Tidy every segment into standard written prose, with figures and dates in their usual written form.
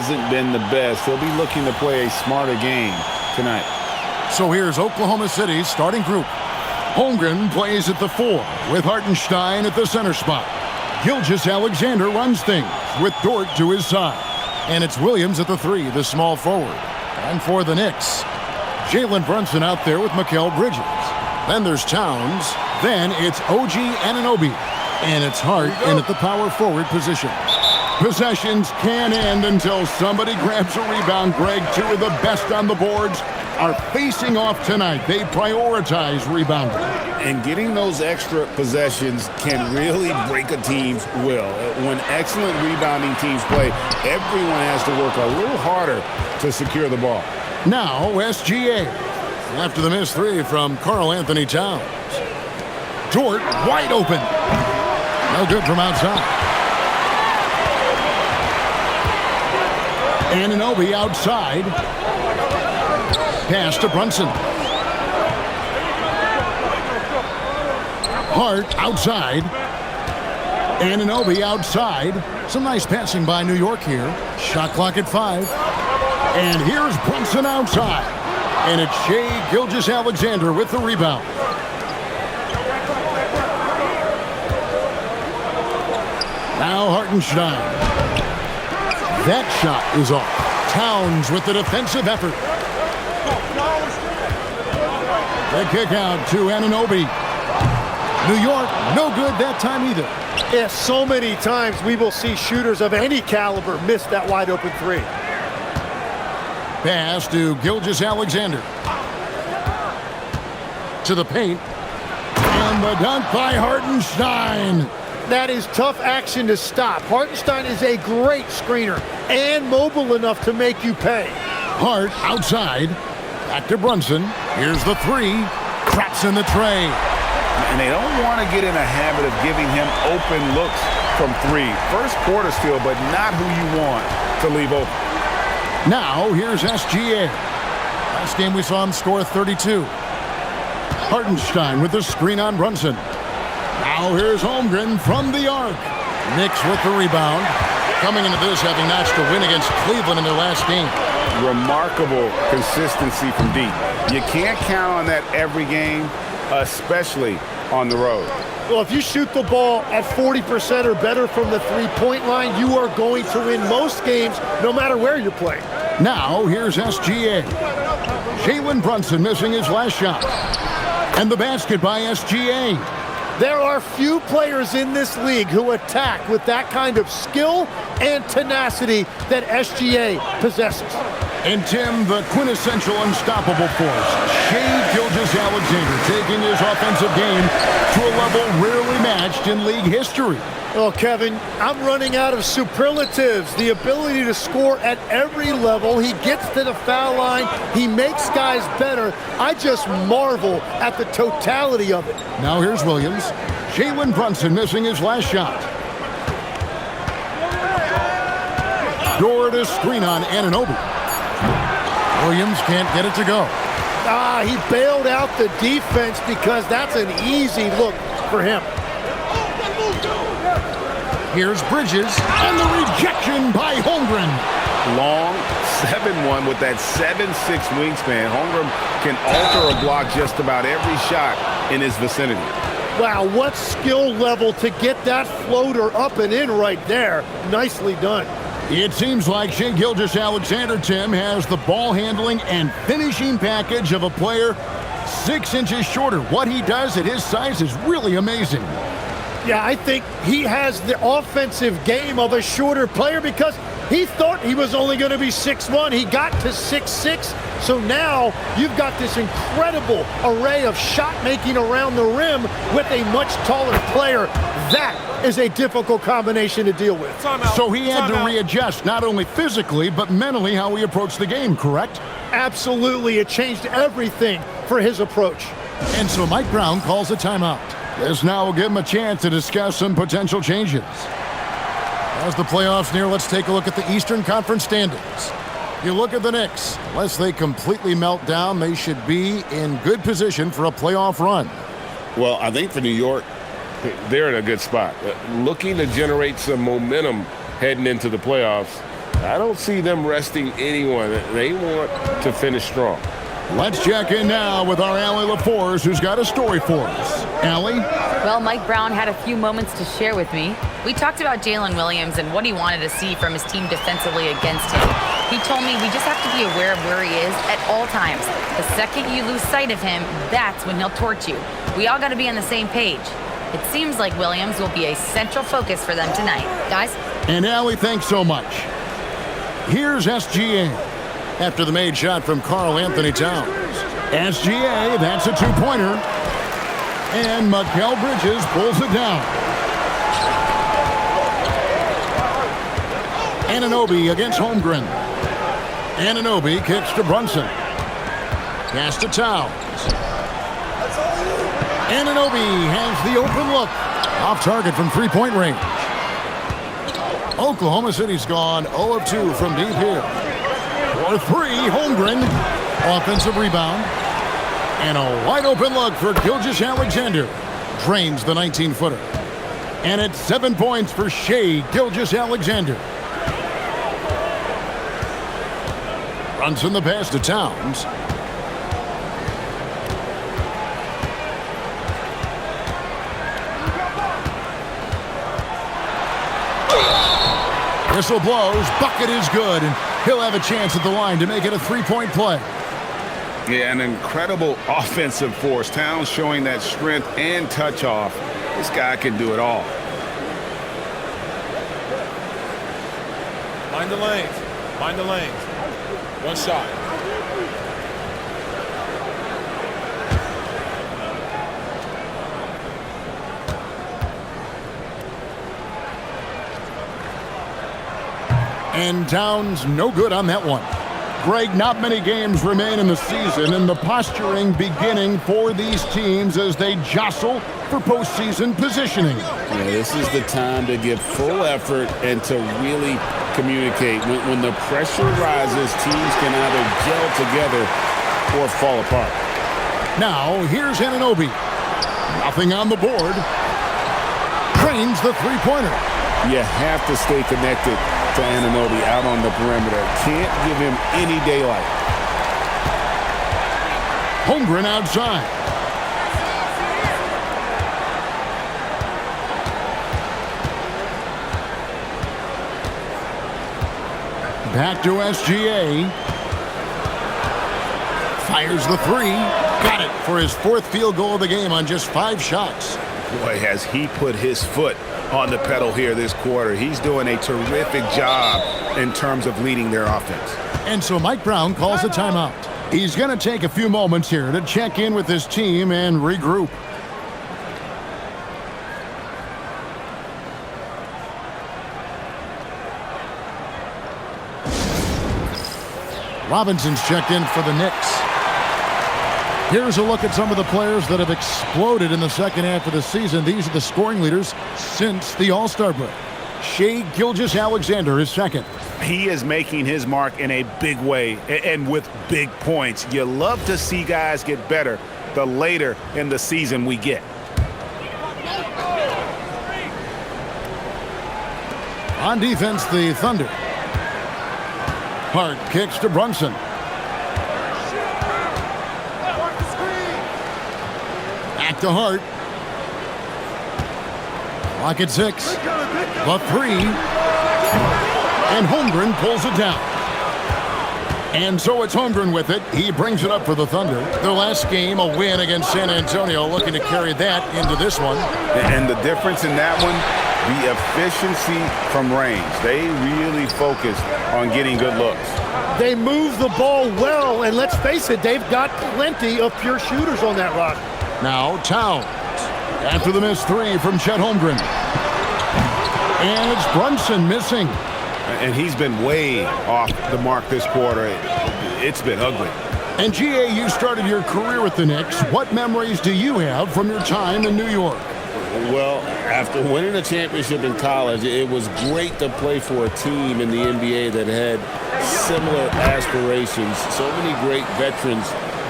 hasn't been the best. He'll be looking to play a smarter game tonight. So here's Oklahoma City's starting group. Holmgren plays at the 4 with Hartenstein at the center spot. Gilgeous-Alexander runs things with Dort to his side. And it's Williams at the 3, the small forward. And for the Knicks, Jalen Brunson out there with Mikal Bridges. Then there's Towns. Then it's OG Anunoby. And it's Hart in at the power forward position. Possessions can end until somebody grabs a rebound. Greg, two of the best on the boards are facing off tonight. They prioritize rebounding. And getting those extra possessions can really break a team's will. When excellent rebounding teams play, everyone has to work a little harder to secure the ball. Now, SGA. After the missed 3 from Karl Anthony Towns. Dort wide open. No good from outside. Anunoby outside. Pass to Brunson. Hart outside. Anunoby outside. Some nice passing by New York here. Shot clock at 5. And here's Brunson outside. And it's Shai Gilgeous-Alexander with the rebound. Now Hartenstein. That shot is off. Towns with the defensive effort. The kick out to Anunoby. New York, no good that time either. Yeah, so many times we will see shooters of any caliber miss that wide open 3. Pass to Gilgeous-Alexander. To the paint. And the dunk by Hartenstein. That is tough action to stop. Hartenstein is a great screener and mobile enough to make you pay. Hart outside. Back to Brunson. Here's the 3. Traps in the tray. And they don't want to get in a habit of giving him open looks from 3. First quarter steal, but not who you want to leave open. Now, here's SGA. Last game we saw him score 32. Hartenstein with the screen on Brunson. Now here's Holmgren from the arc. Knicks with the rebound. Coming into this having notched a win against Cleveland in their last game. Remarkable consistency from deep. You can't count on that every game, especially on the road. Well, if you shoot the ball at 40% or better from the three-point line, you are going to win most games, no matter where you're playing. Now, here's SGA. Jalen Brunson missing his last shot. And the basket by SGA. There are few players in this league who attack with that kind of skill and tenacity that SGA possesses. And Tim, the quintessential unstoppable force, Shai Gilgeous-Alexander, taking his offensive game to a level rarely matched in league history. Oh, Kevin, I'm running out of superlatives. The ability to score at every level. He gets to the foul line. He makes guys better. I just marvel at the totality of it. Now here's Williams. Jalen Brunson missing his last shot. Dort to screen on Anunoby. Williams can't get it to go. He bailed out the defense because that's an easy look for him. Here's Bridges, and the rejection by Holmgren. Long 7-1 with that 7'6" wingspan. Holmgren can alter a block just about every shot in his vicinity. Wow, what skill level to get that floater up and in right there. Nicely done. It seems like Shai Gilgeous-Alexander, Tim, has the ball handling and finishing package of a player 6 inches shorter. What he does at his size is really amazing. Yeah, I think he has the offensive game of a shorter player because he thought he was only going to be 6'1". He got to 6'6". So now you've got this incredible array of shot making around the rim with a much taller player. That is a difficult combination to deal with. So he had to readjust not only physically but mentally how he approached the game, correct? Absolutely. It changed everything for his approach. And so Mike Brown calls a timeout. This now will give him a chance to discuss some potential changes. As the playoffs near, let's take a look at the Eastern Conference standings. You look at the Knicks. Unless they completely melt down, they should be in good position for a playoff run. Well, I think for New York, they're in a good spot. Looking to generate some momentum heading into the playoffs. I don't see them resting anyone. They want to finish strong. Let's check in now with our Allie LaForce, who's got a story for us. Allie? Well, Mike Brown had a few moments to share with me. We talked about Jalen Williams and what he wanted to see from his team defensively against him. He told me we just have to be aware of where he is at all times. The second you lose sight of him, that's when he'll torch you. We all got to be on the same page. It seems like Williams will be a central focus for them tonight. Guys? And Allie, thanks so much. Here's SGA. After the made shot from Karl Anthony Towns. SGA, that's a two-pointer. And Mikal Bridges pulls it down. Anunoby against Holmgren. Anunoby kicks to Brunson. Pass to Towns. Anunoby has the open look. Off target from three-point range. Oklahoma City's gone 0 of 2 from deep here. For three, Holmgren. Offensive rebound. And a wide open look for Gilgeous-Alexander. Drains the 19-footer. And it's 7 points for Shai Gilgeous-Alexander. Brunson the pass to Towns. Whistle blows. Bucket is good. And he'll have a chance at the line to make it a three-point play. Yeah, an incredible offensive force. Towns showing that strength and touch off. This guy can do it all. Mind the lanes. Mind the lanes. One shot. And Towns no good on that one. Greg, not many games remain in the season, and the posturing beginning for these teams as they jostle for postseason positioning. Yeah, this is the time to give full effort and to really communicate. When the pressure rises, teams can either gel together or fall apart. Now, here's Anunoby. Nothing on the board. Drains the three-pointer. You have to stay connected to Anunoby out on the perimeter. Can't give him any daylight. Holmgren outside. Back to SGA. Fires the three. Got it for his fourth field goal of the game on just 5 shots. Boy, has he put his foot on the pedal here this quarter. He's doing a terrific job in terms of leading their offense. And so Mike Brown calls a timeout. He's going to take a few moments here to check in with his team and regroup. Robinson's checked in for the Knicks. Here's a look at some of the players that have exploded in the second half of the season. These are the scoring leaders since the All-Star break. Shai Gilgeous-Alexander is second. He is making his mark in a big way and with big points. You love to see guys get better the later in the season we get. On defense, the Thunder. Hart kicks to Brunson. Back to Hart. Clock at 6. The three. And Holmgren pulls it down. And so it's Holmgren with it. He brings it up for the Thunder. Their last game, a win against San Antonio, looking to carry that into this one. And the difference in that one, the efficiency from range. They really focused on getting good looks. They move the ball well, and let's face it, they've got plenty of pure shooters on that roster. Now Towns. After the missed three from Chet Holmgren. And it's Brunson missing. And he's been way off the mark this quarter. It's been ugly. And GA, you started your career with the Knicks. What memories do you have from your time in New York? Well, after winning a championship in college, it was great to play for a team in the NBA that had similar aspirations. So many great veterans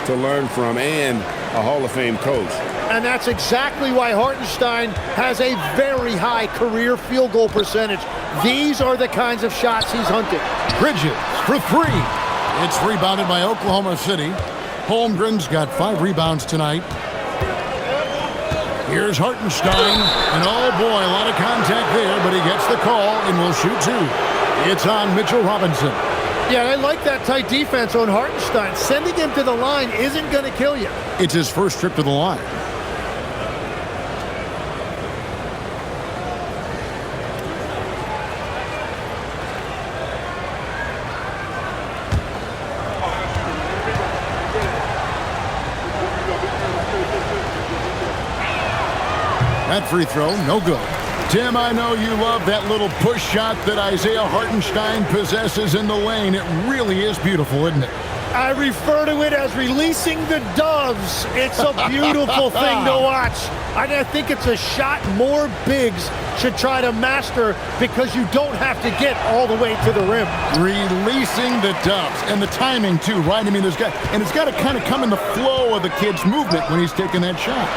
to learn from and a Hall of Fame coach. And that's exactly why Hartenstein has a very high career field goal percentage. These are the kinds of shots he's hunting. Bridges for three. It's rebounded by Oklahoma City. Holmgren's got 5 rebounds tonight. Here's Hartenstein, and oh boy, a lot of contact there, but he gets the call and will shoot 2. It's on Mitchell Robinson. Yeah, I like that tight defense on Hartenstein. Sending him to the line isn't going to kill you. It's his first trip to the line. That free throw, no good. Tim, I know you love that little push shot that Isaiah Hartenstein possesses in the lane. It really is beautiful, isn't it? I refer to it as releasing the doves. It's a beautiful thing to watch. I think it's a shot more bigs should try to master because you don't have to get all the way to the rim. Releasing the doves. And the timing, too, right? I mean, it's got to kind of come in the flow of the kid's movement when he's taking that shot.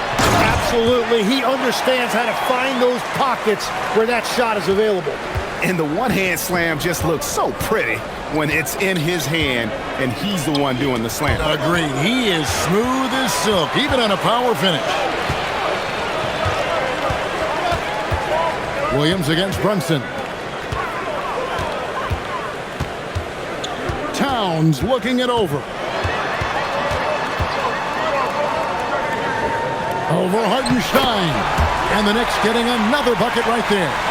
Absolutely. He understands how to find those pockets where that shot is available. And the one-hand slam just looks so pretty when it's in his hand and he's the one doing the slam. Agreed. He is smooth as silk, even on a power finish. Williams against Brunson. Towns looking it over. Over Hartenstein. And the Knicks getting another bucket right there.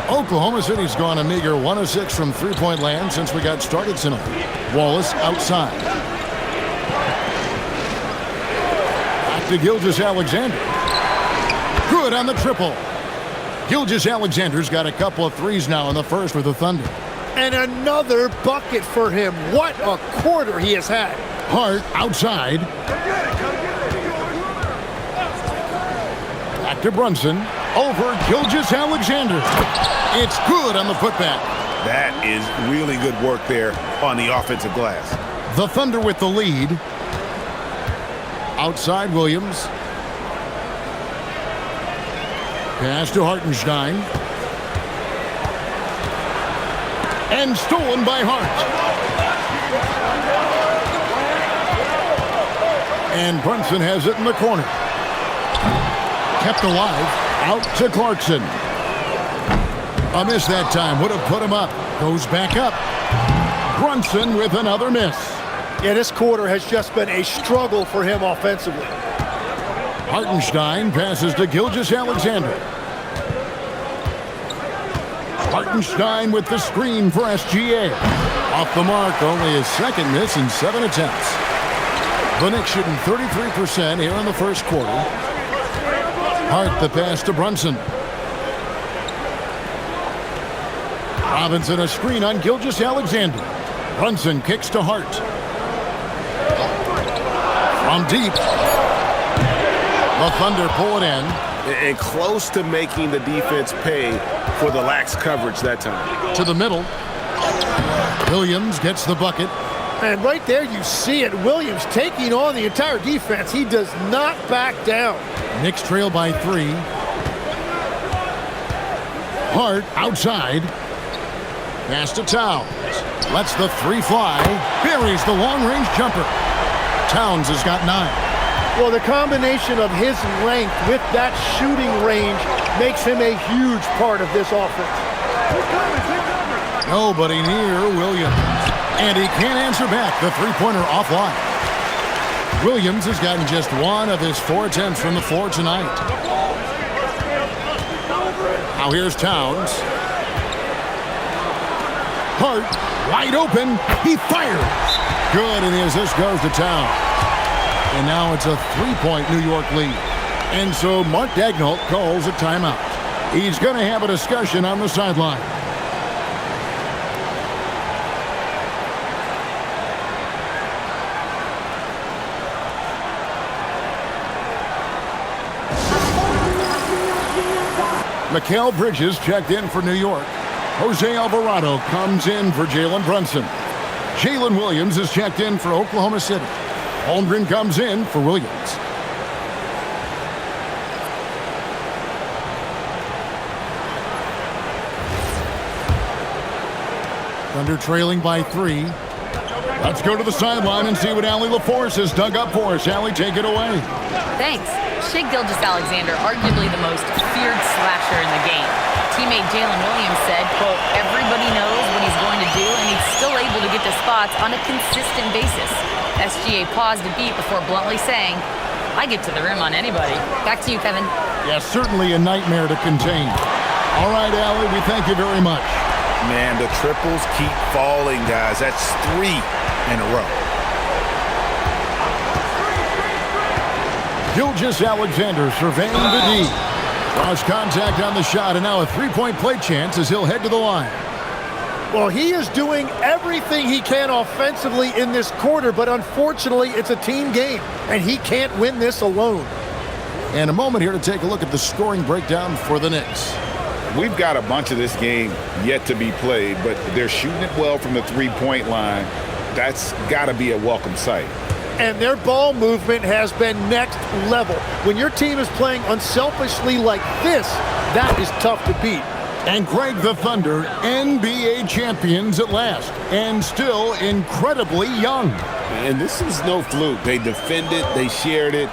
Oklahoma City's gone a meager 1 of 6 from three-point land since we got started tonight. Wallace outside. Back to Gilgeous-Alexander. Good on the triple. Gilgeous-Alexander's got a couple of threes now in the first for the Thunder. And another bucket for him. What a quarter he has had. Hart outside. Back to Brunson. Over Gilgeous-Alexander. It's good on the putback. That is really good work there on the offensive glass. The Thunder with the lead. Outside Williams. Pass to Hartenstein. And stolen by Hart. And Brunson has it in the corner. Kept alive. Out to Clarkson. A miss that time. Would have put him up. Goes back up. Brunson with another miss. Yeah, this quarter has just been a struggle for him offensively. Hartenstein passes to Gilgeous-Alexander. Hartenstein with the screen for SGA. Off the mark, only his second miss in 7 attempts. The Knicks shooting 33% here in the first quarter. Hart the pass to Brunson. Robinson a screen on Gilgeous-Alexander. Brunson kicks to Hart. From deep. The Thunder pull it in. And close to making the defense pay for the lax coverage that time. To the middle. Williams gets the bucket. And right there you see it. Williams taking on the entire defense. He does not back down. Knicks trail by 3. Hart outside. Pass to Towns. Lets the 3 fly. Buries the long-range jumper. Towns has got 9. Well, the combination of his length with that shooting range makes him a huge part of this offense. Nobody near Williams. And he can't answer back. The three-pointer offline. Williams has gotten just 1 of his 4 attempts from the floor tonight. Now here's Towns. Hart, wide open. He fires. Good, and the assist goes to Towns. And now it's a 3-point New York lead. And so Mark Daigneault calls a timeout. He's going to have a discussion on the sideline. Mikal Bridges checked in for New York. Jose Alvarado comes in for Jalen Brunson. Jalen Williams is checked in for Oklahoma City. Holmgren comes in for Williams. Thunder trailing by 3. Let's go to the sideline and see what Allie LaForce has dug up for us. Allie, take it away. Thanks. Shai Gilgeous-Alexander, arguably the most feared slasher in the game. Teammate Jalen Williams said, quote, everybody knows what he's going to do, and he's still able to get to spots on a consistent basis. SGA paused a beat before bluntly saying, I get to the rim on anybody. Back to you, Kevin. Yeah, certainly a nightmare to contain. All right, Allie, we thank you very much. Man, the triples keep falling, guys. That's 3 in a row. Gilgeous-Alexander surveying the D. Lost contact on the shot, and now a three-point play chance as he'll head to the line. Well, he is doing everything he can offensively in this quarter, but unfortunately, it's a team game, and he can't win this alone. And a moment here to take a look at the scoring breakdown for the Knicks. We've got a bunch of this game yet to be played, but they're shooting it well from the three-point line. That's got to be a welcome sight. And their ball movement has been next level. When your team is playing unselfishly like this, that is tough to beat. And Greg, the Thunder, NBA champions at last, and still incredibly young. And this is no fluke. They defended, they shared it,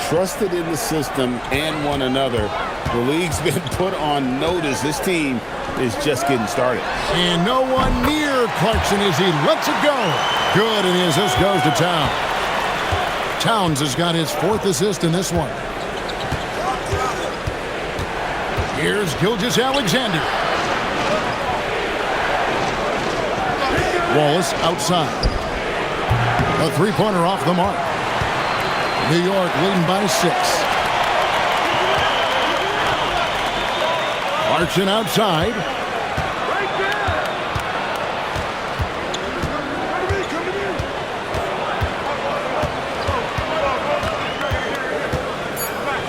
trusted in the system and one another. The league's been put on notice. This team is just getting started. And no one near Clarkson as he lets it go. Good, and his assist goes to Towns. Towns has got his 4th assist in this one. Here's Gilgeous-Alexander. Wallace outside. A three-pointer off the mark. New York leading by 6. Clarkson outside.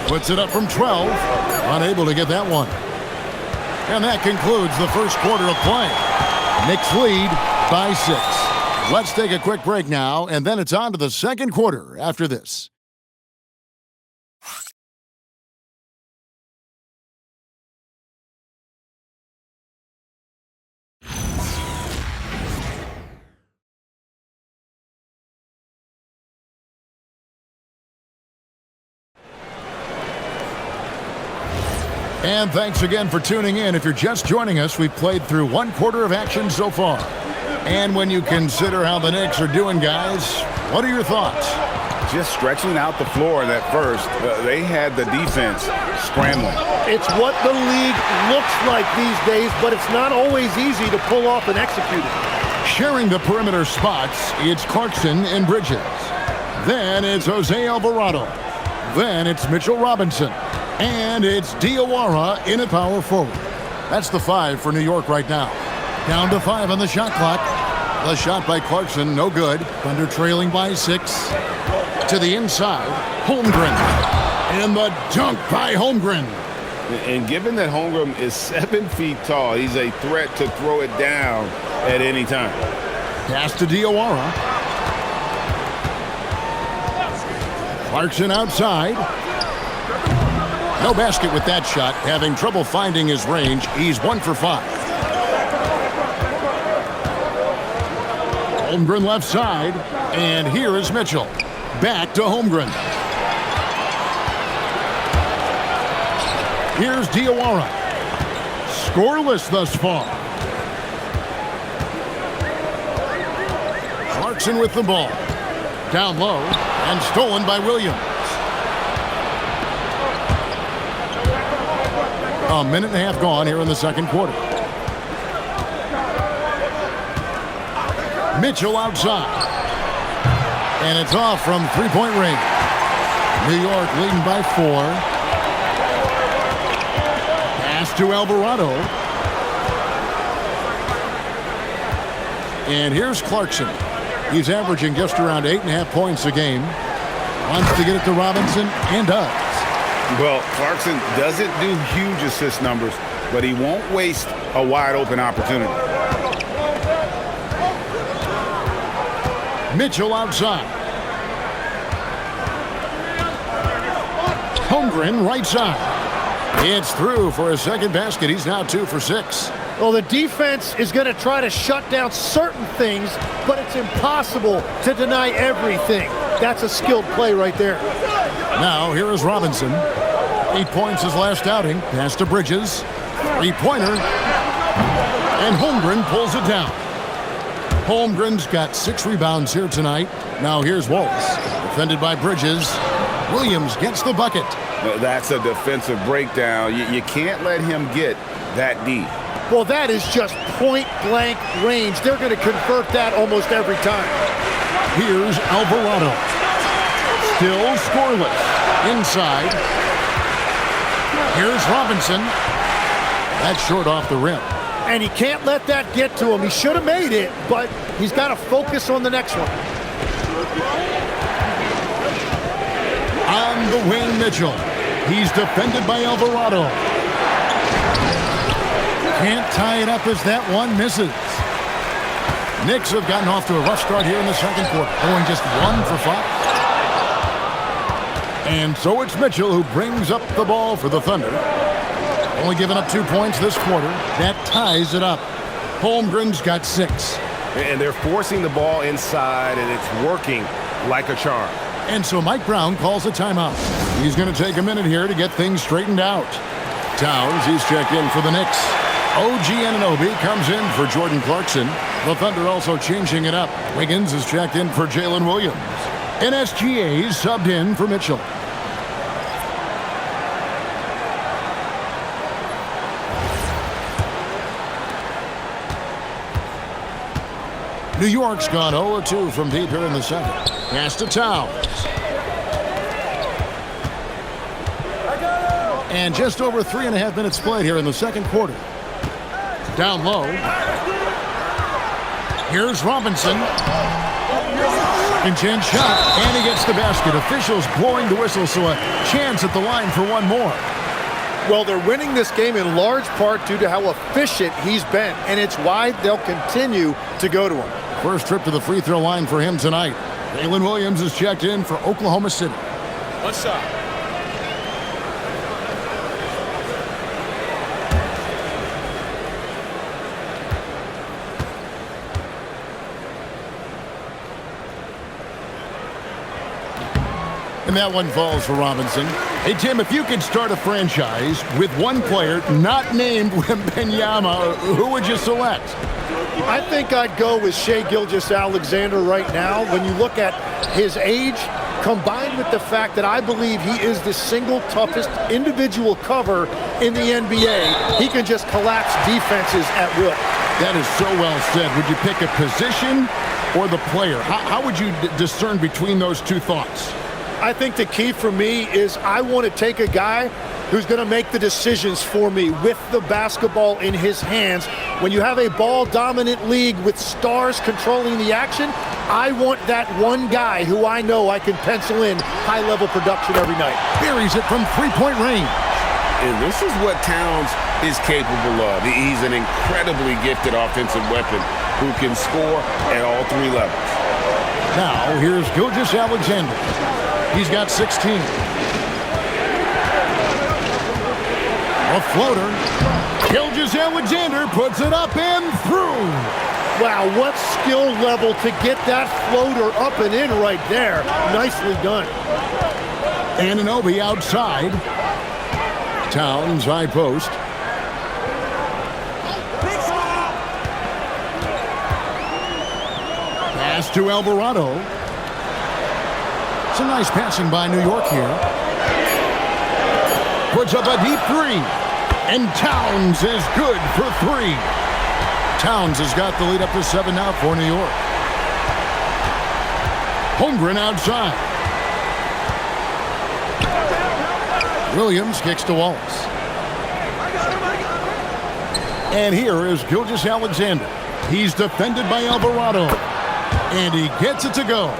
Puts it up from 12. Unable to get that one. And that concludes the first quarter of play. Knicks lead by 6. Let's take a quick break now, and then it's on to the second quarter after this. And thanks again for tuning in. If you're just joining us, we've played through one quarter of action so far. And when you consider how the Knicks are doing, guys, what are your thoughts? Just stretching out the floor that first. They had the defense scrambling. It's what the league looks like these days, but it's not always easy to pull off and execute it. Sharing the perimeter spots, it's Clarkson and Bridges. Then it's Jose Alvarado. Then it's Mitchell Robinson. And it's Diawara in at power forward. That's the 5 for New York right now. Down to 5 on the shot clock. The shot by Clarkson, no good. Thunder trailing by 6. To the inside, Holmgren. And the dunk by Holmgren. And given that Holmgren is 7 feet tall, he's a threat to throw it down at any time. Pass to Diawara. Clarkson outside. No basket with that shot. Having trouble finding his range. He's 1 for 5. Holmgren left side. And here is Mitchell. Back to Holmgren. Here's Diawara. Scoreless thus far. Clarkson with the ball. Down low. And stolen by Williams. A minute and a half gone here in the second quarter. Mitchell outside. And it's off from three-point range. New York leading by 4. Pass to Alvarado. And here's Clarkson. He's averaging just around 8.5 points a game. Wants to get it to Robinson and does. Well, Clarkson doesn't do huge assist numbers, but he won't waste a wide-open opportunity. Mitchell outside. Holmgren right side. It's through for a second basket. He's now 2 for 6. Well, the defense is going to try to shut down certain things, but it's impossible to deny everything. That's a skilled play right there. Now, here is Robinson. 8 points his last outing. Pass to Bridges. Three-pointer. And Holmgren pulls it down. Holmgren's got 6 rebounds here tonight. Now here's Waltz. Defended by Bridges. Williams gets the bucket. That's a defensive breakdown. You can't let him get that deep. Well, that is just point-blank range. They're going to convert that almost every time. Here's Alvarado. Still scoreless. Inside. Here's Robinson. That's short off the rim. And he can't let that get to him. He should have made it, but he's got to focus on the next one. On the wing, Mitchell. He's defended by Alvarado. Can't tie it up as that one misses. Knicks have gotten off to a rough start here in the second quarter, going just 1 for 5. And so it's Mitchell who brings up the ball for the Thunder. Only giving up 2 points this quarter. That ties it up. Holmgren's got 6. And they're forcing the ball inside, and it's working like a charm. And so Mike Brown calls a timeout. He's going to take a minute here to get things straightened out. Towns, he's checked in for the Knicks. OG Anunoby comes in for Jordan Clarkson. The Thunder also changing it up. Wiggins is checked in for Jalen Williams. NSGA's subbed in for Mitchell. New York's gone 0-2 from deep here in the second. Pass to Towns. And just over 3.5 minutes played here in the second quarter. Down low. Here's Robinson. Second chance shot, and he gets the basket. Officials blowing the whistle, so a chance at the line for one more. Well, they're winning this game in large part due to how efficient he's been, and it's why they'll continue to go to him. First trip to the free throw line for him tonight. Jalen Williams is checked in for Oklahoma City. One shot. And that one falls for Robinson. Hey, Tim, if you could start a franchise with one player not named Wembanyama, who would you select? I think I'd go with Shai Gilgeous-Alexander right now. When you look at his age, combined with the fact that I believe he is the single toughest individual cover in the NBA, he can just collapse defenses at will. That is so well said. Would you pick a position or the player? How would you discern between those two thoughts? I think the key for me is I want to take a guy who's going to make the decisions for me with the basketball in his hands. When you have a ball-dominant league with stars controlling the action, I want that one guy who I know I can pencil in high-level production every night. Buries it from three-point range. And this is what Towns is capable of. He's an incredibly gifted offensive weapon who can score at all 3 levels. Now, here's Gilgeous-Alexander. He's got 16. A floater. Gilgeous-Alexander puts it up and through. Wow, what skill level to get that floater up and in right there. Nicely done. Anunoby outside. Towns high post. Pass to Alvarado. Some nice passing by New York here. Puts up a deep 3. And Towns is good for 3. Towns has got the lead up to 7 now for New York. Holmgren outside. Williams kicks to Wallace. And here is Gilgeous-Alexander. He's defended by Alvarado. And he gets it to go.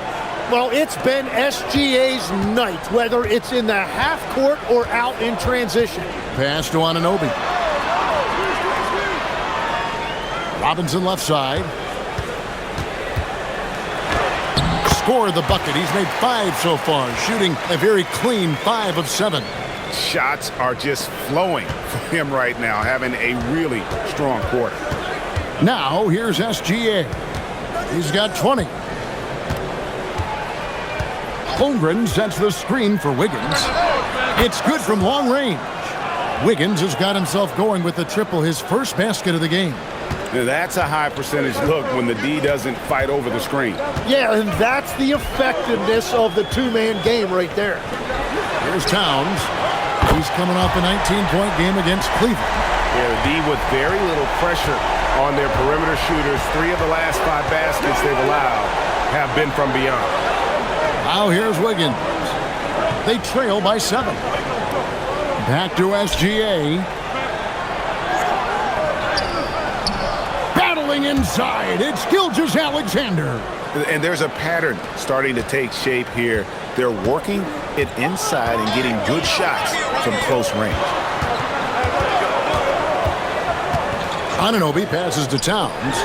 Well, it's been SGA's night, whether it's in the half court or out in transition. Pass to Anunoby. Robinson left side. Scored the bucket. He's made 5 so far, shooting a very clean 5 of 7. shots are just flowing for him right now, having a really strong quarter. Now, here's SGA. He's got 20. Holmgren sets the screen for Wiggins. It's good from long range. Wiggins has got himself going with the triple, his first basket of the game. Now, that's a high percentage look when the D doesn't fight over the screen. Yeah, and that's the effectiveness of the two-man game right there. Here's Towns. He's coming off a 19-point game against Cleveland. Yeah, the D with very little pressure on their perimeter shooters. 3 of the last 5 baskets they've allowed have been from beyond. Now here's Wiggins. They trail by 7. Back to SGA. Battling inside. It's Gilgeous-Alexander. And there's a pattern starting to take shape here. They're working it inside and getting good shots from close range. Anunoby passes to Towns.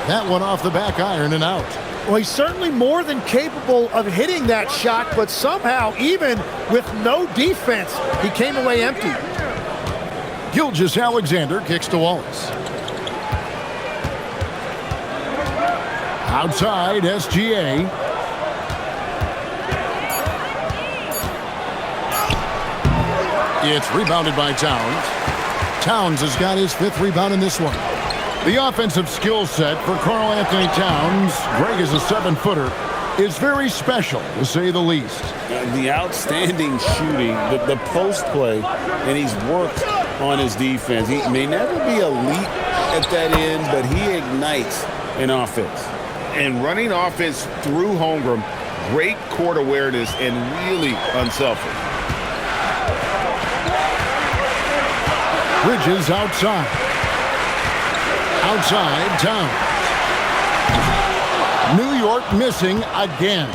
That one off the back iron and out. Well, he's certainly more than capable of hitting that shot, but somehow, even with no defense, he came away empty. Gilgeous-Alexander kicks to Wallace. Outside, SGA. It's rebounded by Towns. Towns has got his 5th rebound in this one. The offensive skill set for Karl Anthony Towns, Greg is a 7-footer, is very special, to say the least. The outstanding shooting, the post play, and he's worked on his defense. He may never be elite at that end, but he ignites an offense. And running offense through Holmgren, great court awareness and really unselfish. Bridges outside. Outside, Towns. New York missing again.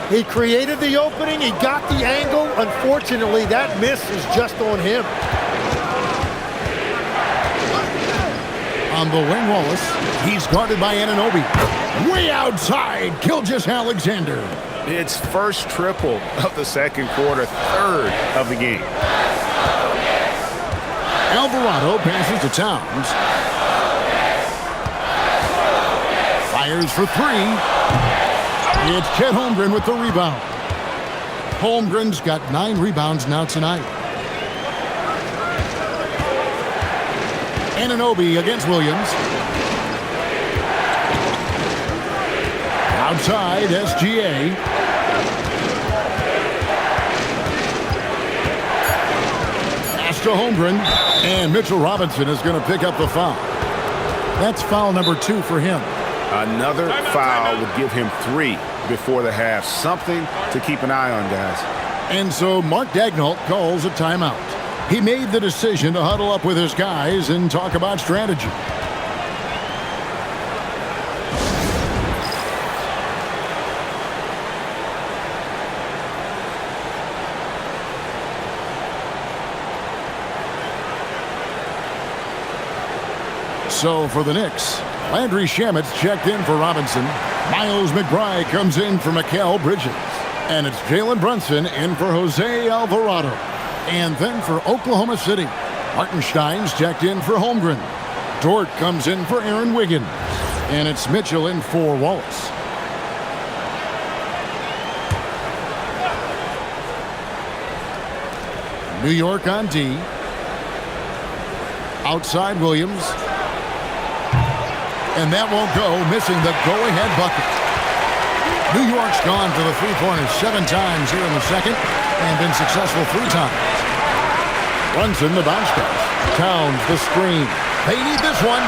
He created the opening. He got the angle. Unfortunately, that miss is just on him. On the wing, Wallace. He's guarded by Anunoby. Way outside, Gilgeous-Alexander. It's first triple of the second quarter, 3rd of the game. Alvarado passes to Towns. Fires for 3. It's Chet Holmgren with the rebound. Holmgren's got 9 rebounds now tonight. Anunoby against Williams. Outside, SGA. Pass to Holmgren. And Mitchell Robinson is going to pick up the foul. That's foul number 2 for him. Another foul would give him 3 before the half. Something to keep an eye on, guys. And so Mark Daigneault calls a timeout. He made the decision to huddle up with his guys and talk about strategy. So for the Knicks, Landry Shamet's checked in for Robinson. Miles McBride comes in for Mikal Bridges. And it's Jalen Brunson in for Jose Alvarado. And then for Oklahoma City, Hartenstein's checked in for Holmgren. Dort comes in for Aaron Wiggins. And it's Mitchell in for Wallace. New York on D. Outside Williams. And that won't go, missing the go-ahead bucket. New York's gone for the three-pointers 7 times here in the second and been successful 3 times. Brunson the bounce pass. Towns the screen. They need this one.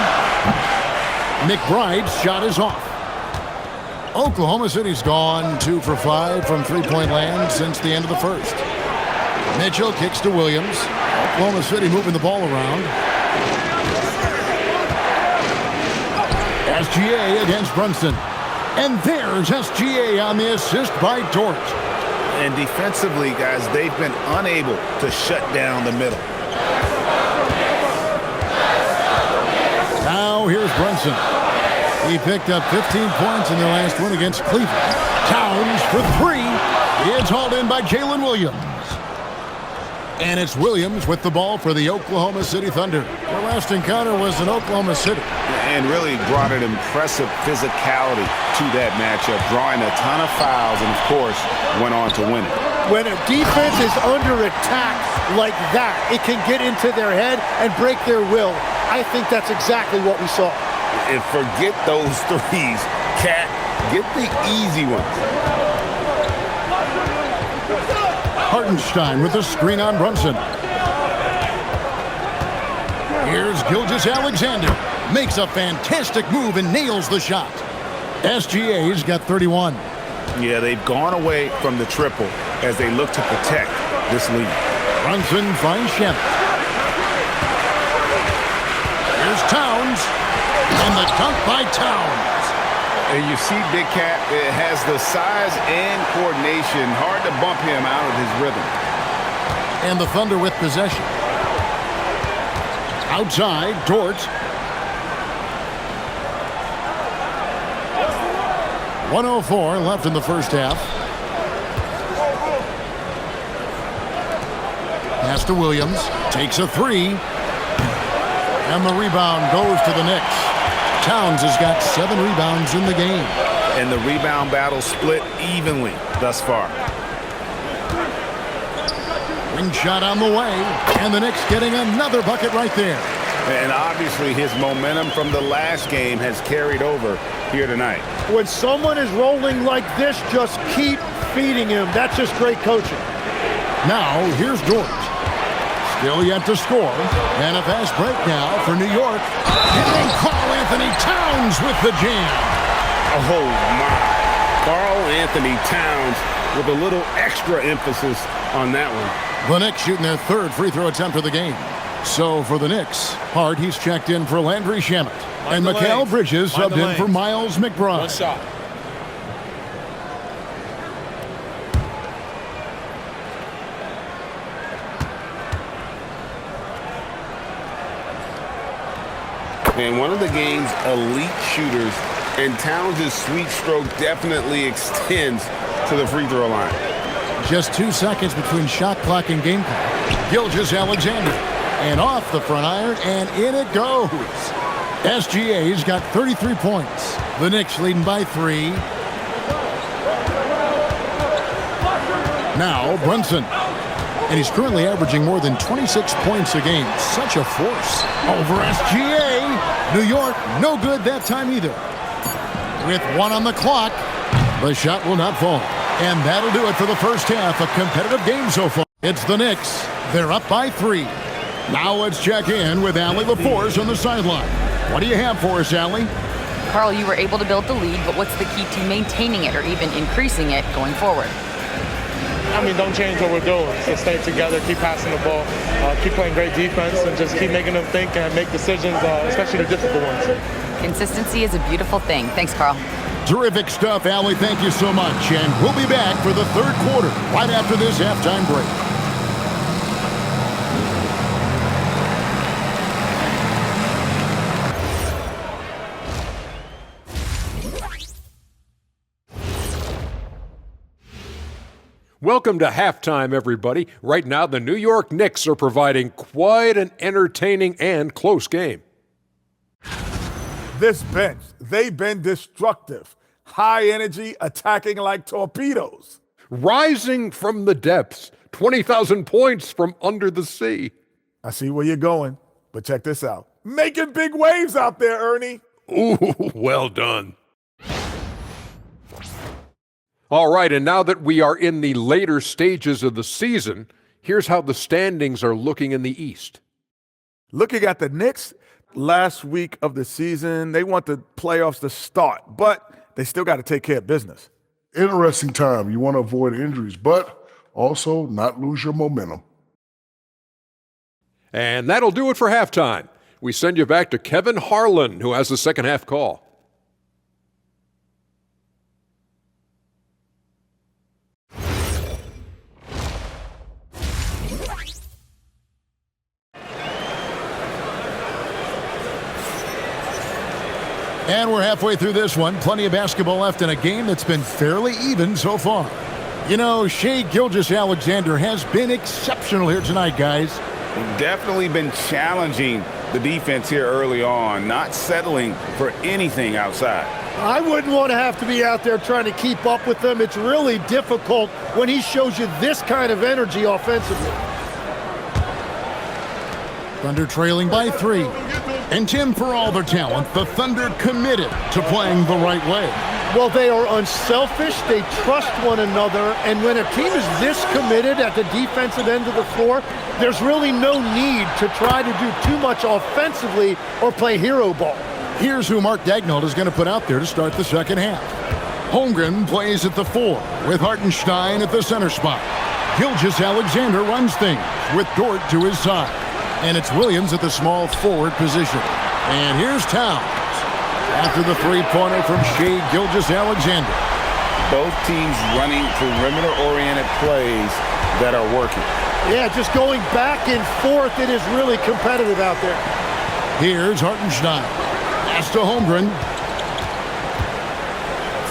McBride's shot is off. Oklahoma City's gone 2 for 5 from three-point land since the end of the first. Mitchell kicks to Williams. Oklahoma City moving the ball around. SGA against Brunson. And there's SGA on the assist by Dort. And defensively, guys, they've been unable to shut down the middle. Now here's Brunson. He picked up 15 points in their last win against Cleveland. Towns for 3. It's hauled in by Jalen Williams. And it's Williams with the ball for the Oklahoma City Thunder. Their last encounter was in Oklahoma City. And really brought an impressive physicality to that matchup, drawing a ton of fouls and, of course, went on to win it. When a defense is under attack like that, it can get into their head and break their will. I think that's exactly what we saw. And forget those threes. Cat, get the easy ones. Hartenstein with the screen on Brunson. Here's Gilgeous-Alexander. Makes a fantastic move and nails the shot. SGA's got 31. Yeah, they've gone away from the triple as they look to protect this lead. Brunson finds Shannon. Here's Towns. And the dunk by Towns. And you see Big Cat, it has the size and coordination. Hard to bump him out of his rhythm. And the Thunder with possession. Outside, Dort. 1:04 left in the first half. Pass to Williams. Takes a three. And the rebound goes to the Knicks. Towns has got 7 rebounds in the game. And the rebound battle split evenly thus far. Ring shot on the way. And the Knicks getting another bucket right there. And obviously his momentum from the last game has carried over here tonight. When someone is rolling like this, just keep feeding him. That's just great coaching. Now, here's Dort. Still yet to score. And a fast break now for New York. Hitting Karl-Anthony Towns with the jam. Oh, my. Karl-Anthony Towns with a little extra emphasis on that one. The Knicks shooting their 3rd free throw attempt of the game. So for the Knicks, Hart, he's checked in for Landry Shamet. And Mikal Bridges subbed in for Miles McBride. One shot. And one of the game's elite shooters, and Towns' sweet stroke definitely extends to the free throw line. Just 2 seconds between shot clock and game clock. Gilgeous-Alexander. And off the front iron, and in it goes. SGA's got 33 points. The Knicks leading by 3. Now Brunson. And he's currently averaging more than 26 points a game. Such a force. Over SGA. New York, no good that time either. With 1 on the clock, the shot will not fall. And that'll do it for the first half. A competitive game so far. It's the Knicks. They're up by 3. Now let's check in with Allie LaForce on the sideline. What do you have for us, Allie? Carl, you were able to build the lead, but what's the key to maintaining it or even increasing it going forward? I mean, don't change what we're doing. So stay together, keep passing the ball, keep playing great defense, and just keep making them think and make decisions, especially the difficult ones. Consistency is a beautiful thing. Thanks, Carl. Terrific stuff, Allie. Thank you so much. And we'll be back for the 3rd quarter right after this halftime break. Welcome to halftime, everybody. Right now, the New York Knicks are providing quite an entertaining and close game. This bench, they've been destructive. High energy, attacking like torpedoes. Rising from the depths, 20,000 points from under the sea. I see where you're going, but check this out. Making big waves out there, Ernie. Ooh, well done. All right, and now that we are in the later stages of the season, here's how the standings are looking in the East. Looking at the Knicks, last week of the season, they want the playoffs to start, but they still got to take care of business. Interesting time. You want to avoid injuries, but also not lose your momentum. And that'll do it for halftime. We send you back to Kevin Harlan, who has the second half call. And we're halfway through this one. Plenty of basketball left in a game that's been fairly even so far. You know, Shai Gilgeous-Alexander has been exceptional here tonight, guys. Definitely been challenging the defense here early on, not settling for anything outside. I wouldn't want to have to be out there trying to keep up with them. It's really difficult when he shows you this kind of energy offensively. Thunder trailing by 3. And Tim, for all their talent, the Thunder committed to playing the right way. Well, they are unselfish. They trust one another. And when a team is this committed at the defensive end of the floor, there's really no need to try to do too much offensively or play hero ball. Here's who Mark Daigneault is going to put out there to start the second half. Holmgren plays at the 4 with Hartenstein at the center spot. Gilgeous-Alexander runs things with Dort to his side. And it's Williams at the small forward position. And here's Towns after the three-pointer from Shai Gilgeous-Alexander. Both teams running perimeter-oriented plays that are working. Yeah, just going back and forth, it is really competitive out there. Here's Hartenstein. Pass to Holmgren.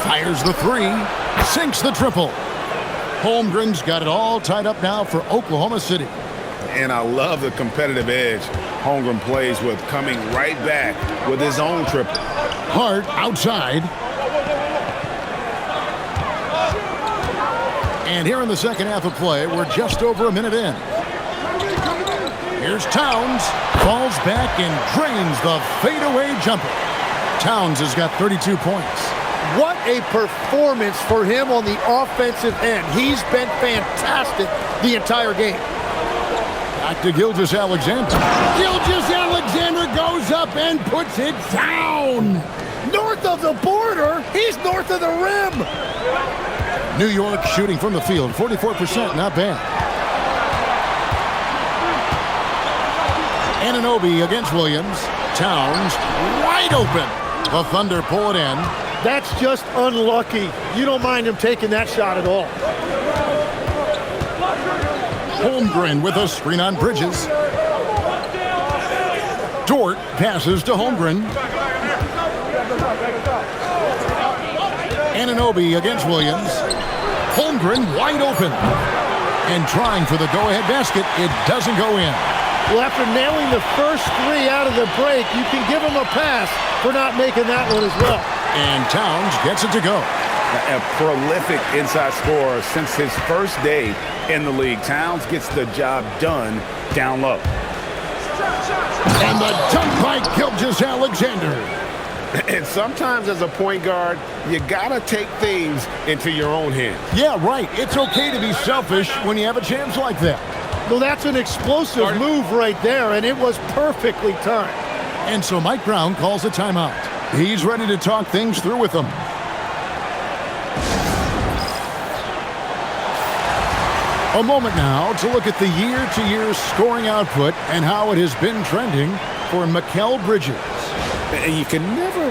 Fires the 3. Sinks the triple. Holmgren's got it all tied up now for Oklahoma City. And I love the competitive edge Holmgren plays with, coming right back with his own triple. Hart outside. And here in the second half of play, we're just over a minute in. Here's Towns. Falls back and drains the fadeaway jumper. Towns has got 32 points. What a performance for him on the offensive end. He's been fantastic the entire game. Back to Gilgeous-Alexander. Gilgeous-Alexander goes up and puts it down. North of the border, he's north of the rim. New York shooting from the field, 44%, not bad. Anunoby against Williams. Towns wide open. The Thunder pull it in. That's just unlucky. You don't mind him taking that shot at all. Holmgren with a screen on Bridges. Dort passes to Holmgren. Anunoby against Williams. Holmgren wide open. And trying for the go-ahead basket. It doesn't go in. Well, after nailing the first 3 out of the break, you can give him a pass for not making that one as well. And Towns gets it to go. A prolific inside scorer since his first day in the league. Towns gets the job done down low. And the dunk by Gilgeous-Alexander. And sometimes as a point guard, you gotta take things into your own hands. Yeah, right. It's okay to be selfish when you have a chance like that. Well, that's an explosive move right there, and it was perfectly timed. And so Mike Brown calls a timeout. He's ready to talk things through with them. A moment now to look at the year-to-year scoring output and how it has been trending for Mikal Bridges. And you can never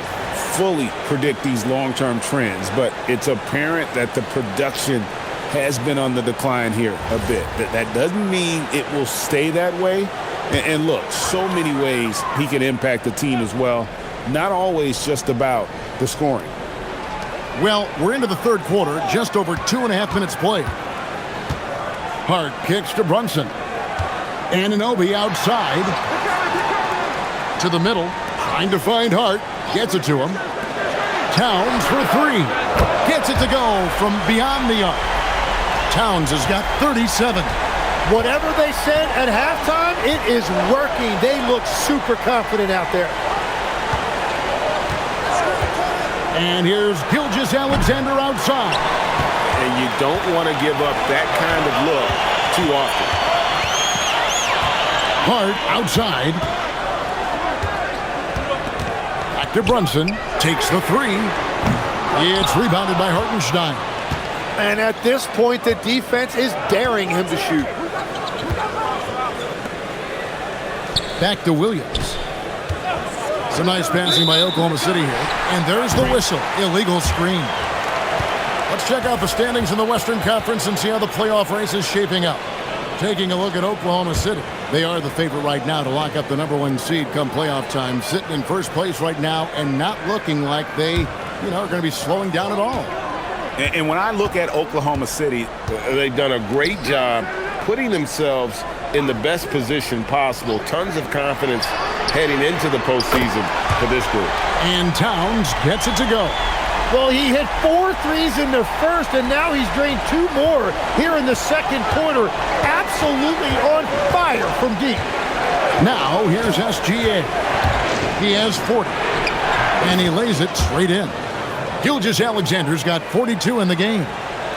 fully predict these long-term trends, but it's apparent that the production has been on the decline here a bit. That doesn't mean it will stay that way. And look, so many ways he can impact the team as well. Not always just about the scoring. Well, we're into the third quarter, just over 2.5 minutes played. Hart kicks to Brunson. Anunoby outside. To the middle. Trying to find Hart. Gets it to him. Towns for 3. Gets it to go from beyond the arc. Towns has got 37. Whatever they said at halftime, it is working. They look super confident out there. And here's Gilgeous-Alexander outside. And you don't want to give up that kind of look too often. Hart outside. Back to Brunson. Takes the 3. It's rebounded by Hartenstein. And at this point, the defense is daring him to shoot. Back to Williams. Some nice passing by Oklahoma City here. And there's the whistle. Illegal screen. Let's check out the standings in the Western Conference and see how the playoff race is shaping up. Taking a look at Oklahoma City. They are the favorite right now to lock up the #1 seed come playoff time. Sitting in first place right now and not looking like they, are going to be slowing down at all. And when I look at Oklahoma City, they've done a great job putting themselves in the best position possible. Tons of confidence heading into the postseason for this group. And Towns gets it to go. Well, he hit 4 threes in the first, and now he's drained 2 more here in the second quarter. Absolutely on fire from deep. Now, here's SGA. He has 40, and he lays it straight in. Gilgeous-Alexander's got 42 in the game.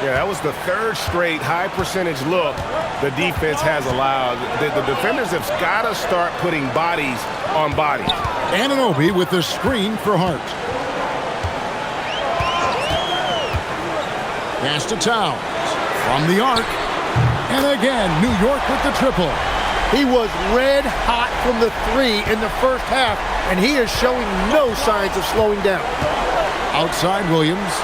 Yeah, that was the 3rd straight high-percentage look the defense has allowed. The defenders have got to start putting bodies on bodies. Anunoby with the screen for Hart. Pass to Towns from the arc. And again, New York with the triple. He was red hot from the 3 in the first half, and he is showing no signs of slowing down. Outside Williams.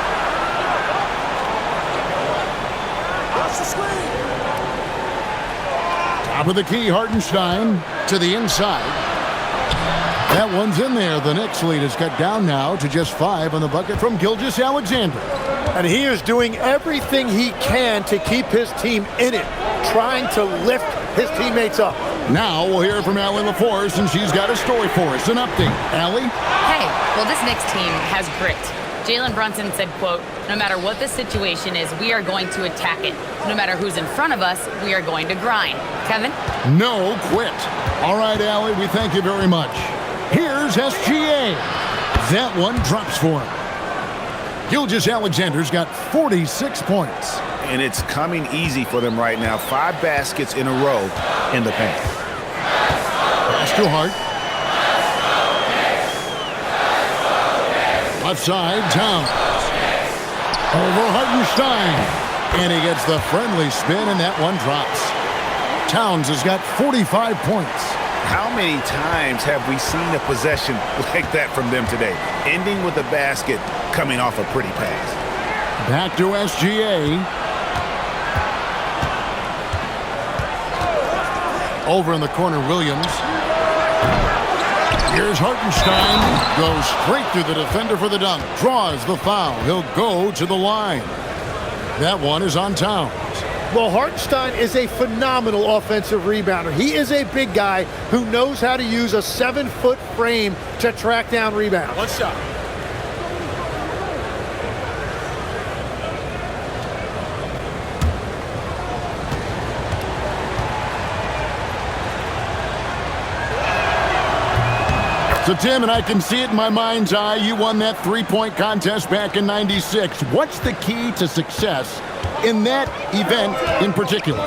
Top of the key, Hartenstein to the inside. That one's in there. The Knicks lead is cut down now to just 5 on the bucket from Gilgeous-Alexander. And he is doing everything he can to keep his team in it, trying to lift his teammates up. Now we'll hear from Allie LaForce, and she's got a story for us. An update. Allie? Hey, well, this Knicks team has grit. Jalen Brunson said, quote, "No matter what the situation is, we are going to attack it. No matter who's in front of us, we are going to grind." Kevin? No quit. All right, Allie, we thank you very much. Here's SGA. That one drops for him. Gilgeous-Alexander's got 46 points. and it's coming easy for them right now. 5 baskets in a row in the paint. Pass to Hart. Left side, Towns. Over Hartenstein. And he gets the friendly spin, and that one drops. Towns has got 45 points. How many times have we seen a possession like that from them today? Ending with a basket, coming off a pretty pass. Back to SGA. Over in the corner, Williams. Here's Hartenstein. Goes straight through the defender for the dunk. Draws the foul. He'll go to the line. That one is on Towns. Well, Hartenstein is a phenomenal offensive rebounder. He is a big guy who knows how to use a 7-foot frame to track down rebounds. One shot. So, Tim, and I can see it in my mind's eye, you won that three-point contest back in '96. What's the key to success in that event in particular?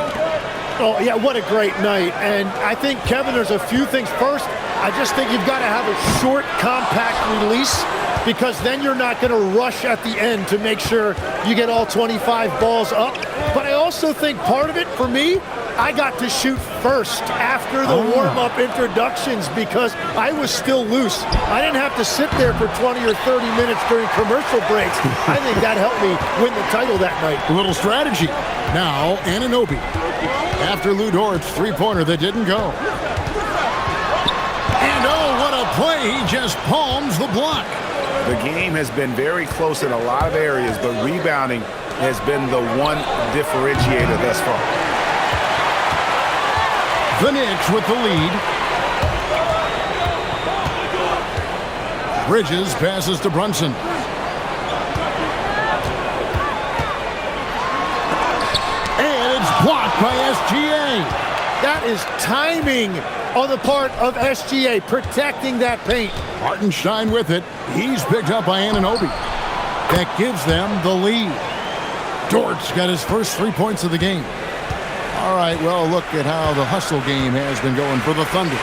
Oh, yeah, what a great night. And I think, Kevin, there's a few things. First, I just think you've got to have a short, compact release, because then you're not going to rush at the end to make sure you get all 25 balls up. But I also think part of it, for me, I got to shoot first after the warm-up introductions because I was still loose. I didn't have to sit there for 20 or 30 minutes during commercial breaks. I think that helped me win the title that night. A little strategy. Now, Anunoby. After Lou Dort's three-pointer that didn't go. And oh, what a play. He just palms the block. The game has been very close in a lot of areas, but rebounding has been the one differentiator thus far. The Knicks with the lead. Bridges passes to Brunson. And it's blocked by SGA. That is timing on the part of SGA, protecting that paint. Hartenstein with it. He's picked up by Anunoby. That gives them the lead. Dort's got his first 3 points of the game. All right, well, look at how the hustle game has been going for the Thunder.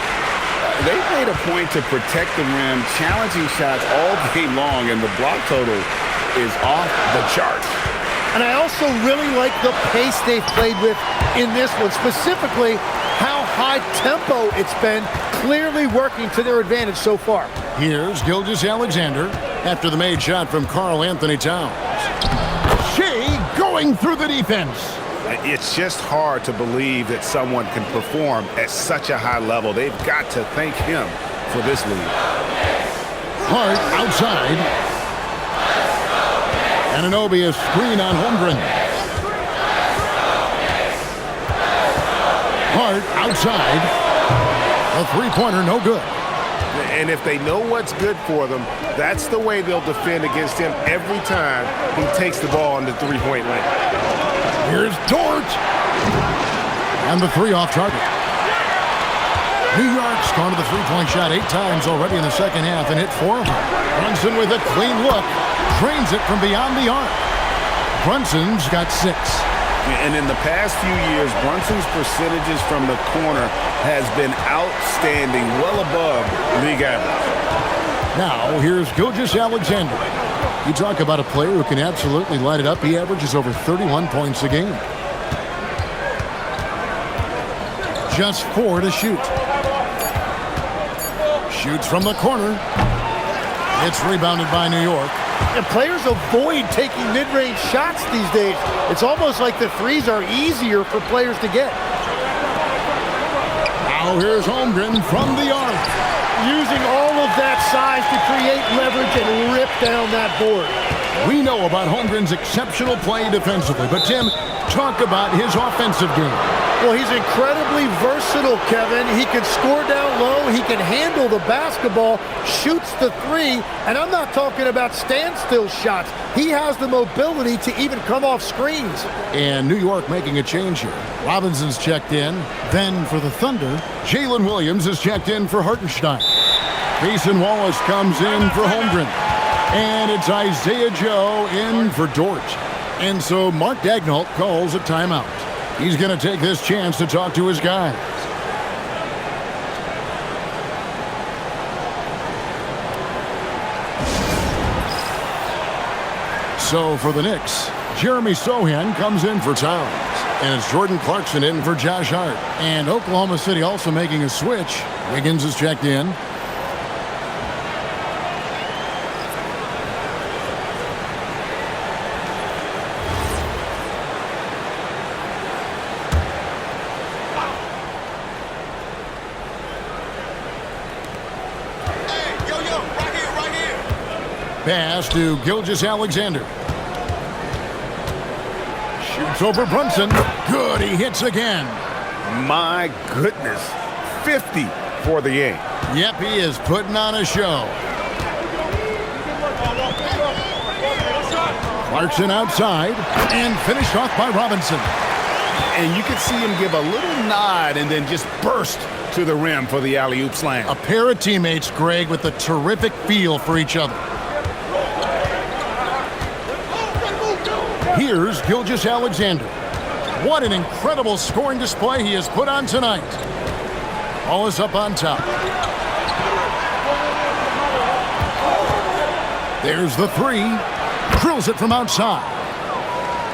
They've made a point to protect the rim, challenging shots all game long, and the block total is off the charts. And I also really like the pace they've played with in this one, specifically how high tempo it's been, clearly working to their advantage so far. Here's Gilgeous-Alexander after the made shot from Karl Anthony Towns. Shea going through the defense. It's just hard to believe that someone can perform at such a high level. They've got to thank him for this lead. Hart outside. Anunoby a screen on Holmgren. Hart outside. A three-pointer, no good. And if they know what's good for them, that's the way they'll defend against him every time he takes the ball in the three-point line. Here's Dort. And the three off target. New York's gone to the three-point shot 8 times already in the second half and hit 4 of them. Brunson with a clean look. Drains it from beyond the arc. Brunson's got 6. And in the past few years, Brunson's percentages from the corner has been outstanding, well above league average. Now, here's Gilgeous-Alexander. You talk about a player who can absolutely light it up. He averages over 31 points a game. Just 4 to shoot. Shoots from the corner. It's rebounded by New York. And players avoid taking mid-range shots these days. It's almost like the threes are easier for players to get. Now here's Holmgren from the arc. Using all of that size to create leverage and rip down that board. We know about Holmgren's exceptional play defensively, but Tim, talk about his offensive game. Well, he's incredibly versatile, Kevin. He can score down low. He can handle the basketball, shoots the three, and I'm not talking about standstill shots. He has the mobility to even come off screens. And New York making a change here. Robinson's checked in. Then for the Thunder, Jalen Williams is checked in for Hartenstein. Mason Wallace comes in for Holmgren. And it's Isaiah Joe in for Dort. And so Mark Daigneault calls a timeout. He's going to take this chance to talk to his guys. So for the Knicks, Jeremy Sohan comes in for Towns. And it's Jordan Clarkson in for Josh Hart. And Oklahoma City also making a switch. Wiggins is checked in. Pass to Gilgeous-Alexander. Shoots over Brunson. Good, he hits again. My goodness, 50 for the game. Yep, he is putting on a show. Clarkson outside and finished off by Robinson. And you can see him give a little nod and then just burst to the rim for the alley-oop slam. A pair of teammates, Greg, with a terrific feel for each other. Here's Gilgeous-Alexander. What an incredible scoring display he has put on tonight. Wallace up on top. There's the three. Drills it from outside.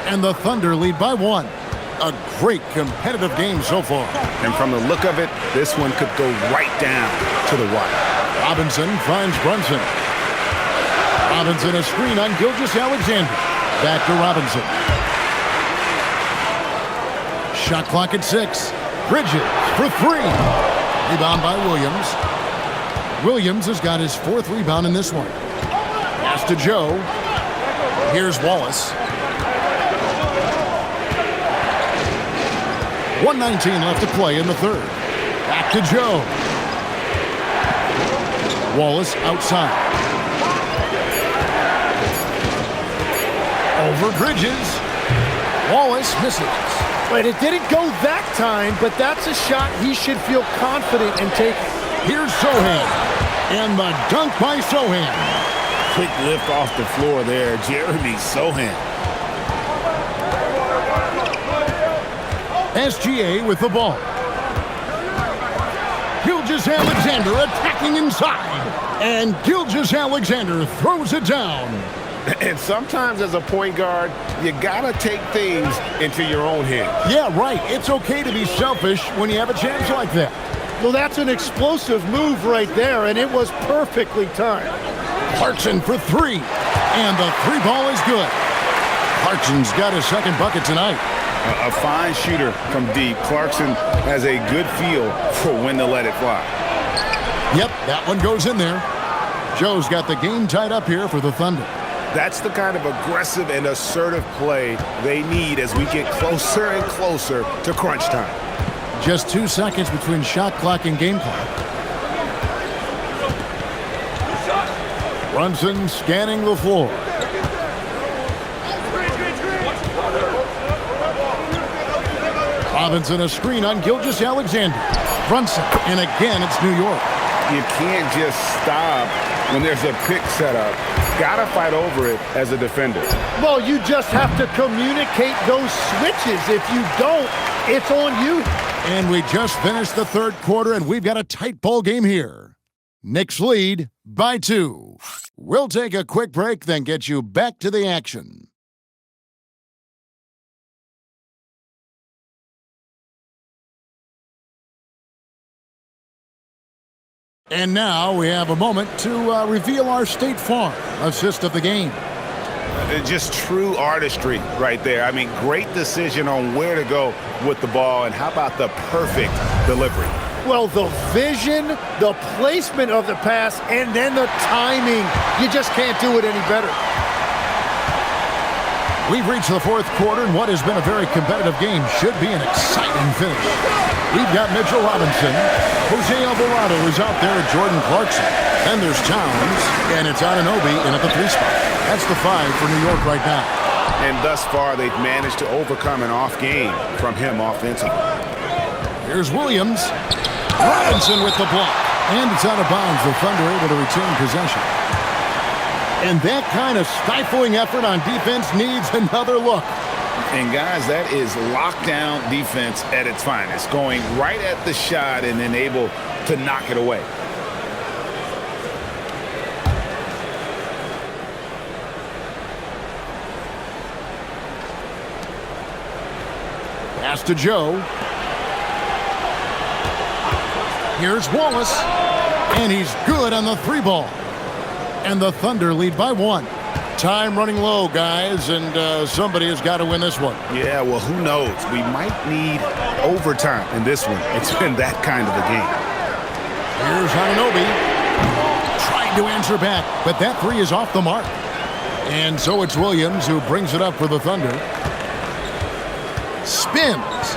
And the Thunder lead by 1. A great competitive game so far. And from the look of it, this one could go right down to the wire. Robinson finds Brunson. Robinson a screen on Gilgeous-Alexander. Back to Robinson. Shot clock at 6. Bridges for 3. Rebound by Williams. Williams has got his 4th rebound in this one. Pass to Joe. Here's Wallace. 1:19 left to play in the third. Back to Joe. Wallace outside. Over Bridges. Wallace misses. But it didn't go that time, but that's a shot he should feel confident in taking. Here's Sohan. And the dunk by Sohan. Quick lift off the floor there, Jeremy Sohan. SGA with the ball. Gilgeous-Alexander attacking inside. And Gilgeous-Alexander throws it down. And sometimes as a point guard, you gotta take things into your own hands. Yeah, right. It's okay to be selfish when you have a chance like that. Well, that's an explosive move right there, and it was perfectly timed. Clarkson for 3. And the 3 ball is good. Clarkson's got his 2nd bucket tonight. A fine shooter from deep. Clarkson has a good feel for when to let it fly. Yep, that one goes in there. Joe's got the game tied up here for the Thunder. That's the kind of aggressive and assertive play they need as we get closer and closer to crunch time. Just 2 seconds between shot clock and game clock. Brunson scanning the floor. Robinson a screen on Gilgeous-Alexander. Brunson, and again it's New York. You can't just stop when there's a pick set up. Gotta fight over it as a defender. Well, you just have to communicate those switches. If you don't, it's on you. And we just finished the third quarter, and we've got a tight ball game here. Knicks lead by 2. We'll take a quick break, then get you back to the action. And now we have a moment to reveal our State Farm assist of the game. Just true artistry right there. I mean, great decision on where to go with the ball, and how about the perfect delivery? Well, the vision, the placement of the pass, and then the timing. You just can't do it any better. We've reached the fourth quarter, and what has been a very competitive game should be an exciting finish. We've got Mitchell Robinson. Jose Alvarado is out there at Jordan Clarkson. Then there's Towns, and it's Anunoby in at the 3 spot. That's the 5 for New York right now. And thus far, they've managed to overcome an off game from him offensively. Here's Williams. Robinson with the block. And it's out of bounds. The Thunder able to retain possession. And that kind of stifling effort on defense needs another look. And guys, that is lockdown defense at its finest. Going right at the shot and then able to knock it away. Pass to Joe. Here's Wallace. And he's good on the 3 ball. And the Thunder lead by 1. Time running low, guys, and somebody has got to win this one. Yeah, well, who knows? We might need overtime in this one. It's been that kind of a game. Here's Anunoby. Trying to answer back, but that 3 is off the mark. And so it's Williams who brings it up for the Thunder. Spins.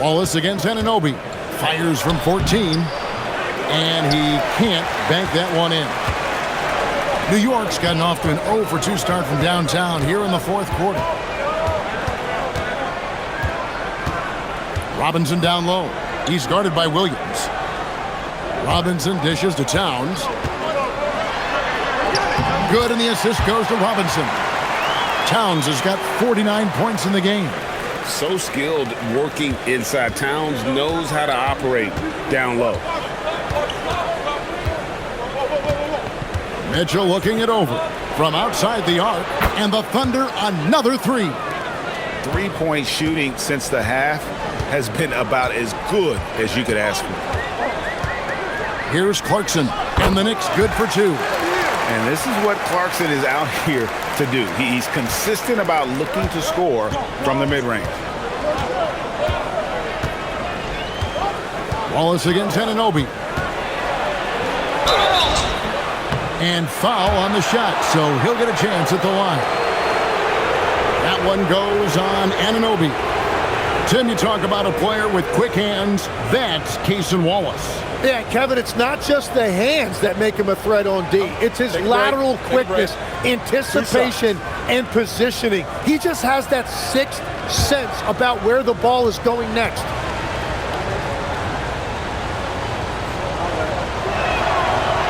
Wallace against Anunoby. Fires from 14. And he can't bank that one in. New York's gotten off to an 0 for 2 start from downtown here in the fourth quarter. Robinson down low. He's guarded by Williams. Robinson dishes to Towns. Good, and the assist goes to Robinson. Towns has got 49 points in the game. So skilled working inside. Towns knows how to operate down low. Mitchell looking it over from outside the arc, and the Thunder another 3. 3-point shooting since the half has been about as good as you could ask for. Here's Clarkson, and the Knicks good for 2. And this is what Clarkson is out here to do. He's consistent about looking to score from the mid-range. Wallace against Anunoby. And foul on the shot, so he'll get a chance at the line. That one goes on Anunoby. Tim, you talk about a player with quick hands. That's Cason Wallace. Yeah, Kevin, it's not just the hands that make him a threat on D. It's his lateral quickness, anticipation, and positioning. He just has that 6th sense about where the ball is going next.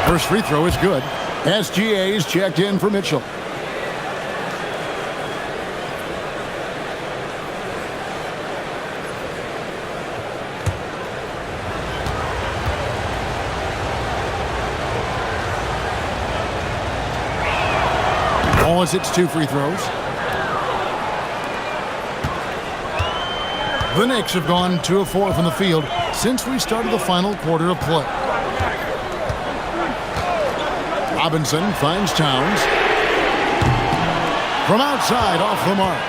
First free throw is good. SGA's checked in for Mitchell. Wallace hits 2 free throws. The Knicks have gone 2 of 4 from the field since we started the final quarter of play. Robinson finds Towns. From outside, off the mark.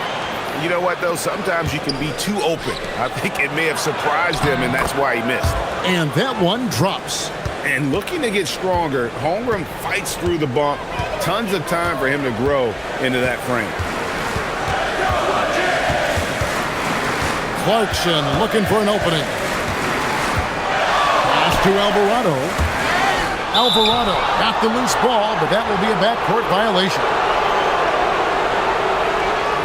You know what, though? Sometimes you can be too open. I think it may have surprised him, and that's why he missed. And that one drops. And looking to get stronger, Holmgren fights through the bump. Tons of time for him to grow into that frame. Clarkson looking for an opening. Pass to Alvarado. Alvarado got the loose ball, but that will be a backcourt violation.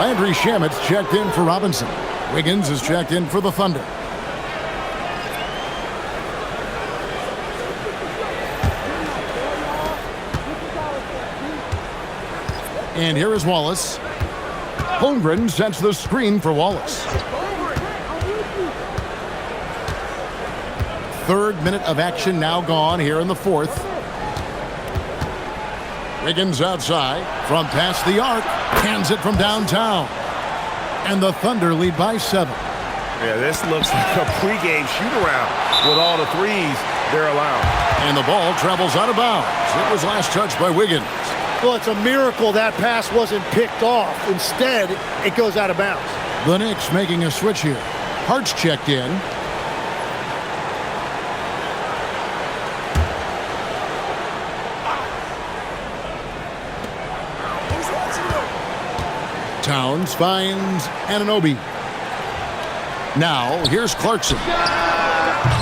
Landry Shamit's checked in for Robinson. Wiggins is checked in for the Thunder. And here is Wallace. Holmgren sets the screen for Wallace. Third minute of action now gone here in the fourth. Wiggins outside from past the arc. Hands it from downtown. And the Thunder lead by 7. Yeah, this looks like a pregame shoot-around with all the threes they're allowing. And the ball travels out of bounds. It was last touched by Wiggins. Well, it's a miracle that pass wasn't picked off. Instead, it goes out of bounds. The Knicks making a switch here. Hart's checked in. Towns finds Anunoby. Now, here's Clarkson.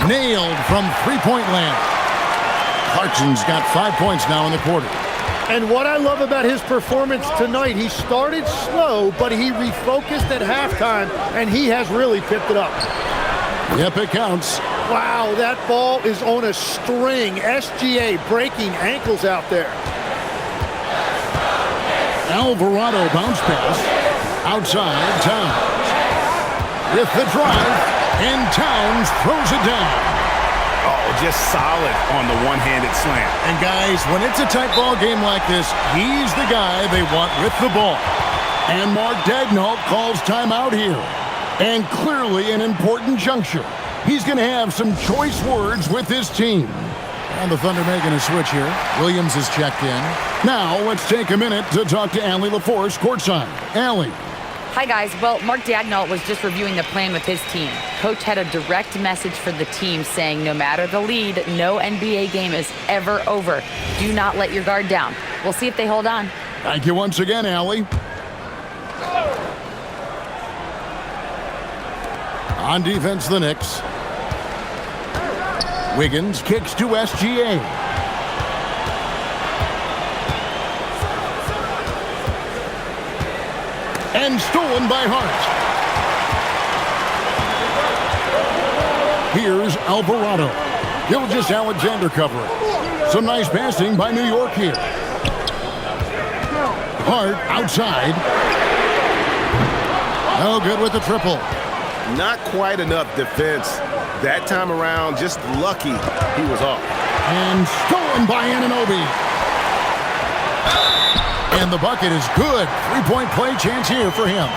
Nailed from three-point land. Clarkson's got 5 points now in the quarter. And what I love about his performance tonight, he started slow, but he refocused at halftime, and he has really picked it up. Yep, it counts. Wow, that ball is on a string. SGA breaking ankles out there. Alvarado bounce pass. Outside, Towns. With the drive, and Towns throws it down. Oh, just solid on the one-handed slam. And guys, when it's a tight ball game like this, he's the guy they want with the ball. And Mark Daigneault calls timeout here. And clearly an important juncture. He's going to have some choice words with his team. And the Thunder making a switch here. Williams is checked in. Now let's take a minute to talk to Allie LaForce courtside. Allie. Hi, guys. Well, Mark Daigneault was just reviewing the plan with his team. Coach had a direct message for the team saying no matter the lead, no NBA game is ever over. Do not let your guard down. We'll see if they hold on. Thank you once again, Allie. On defense, the Knicks. Wiggins kicks to SGA. And stolen by Hart. Here's Alvarado. Gilgeous-Alexander covering. Some nice passing by New York here. Hart outside. No good with the triple. Not quite enough defense. That time around, just lucky he was off. And stolen by Anunoby. And the bucket is good. Three-point play chance here for him.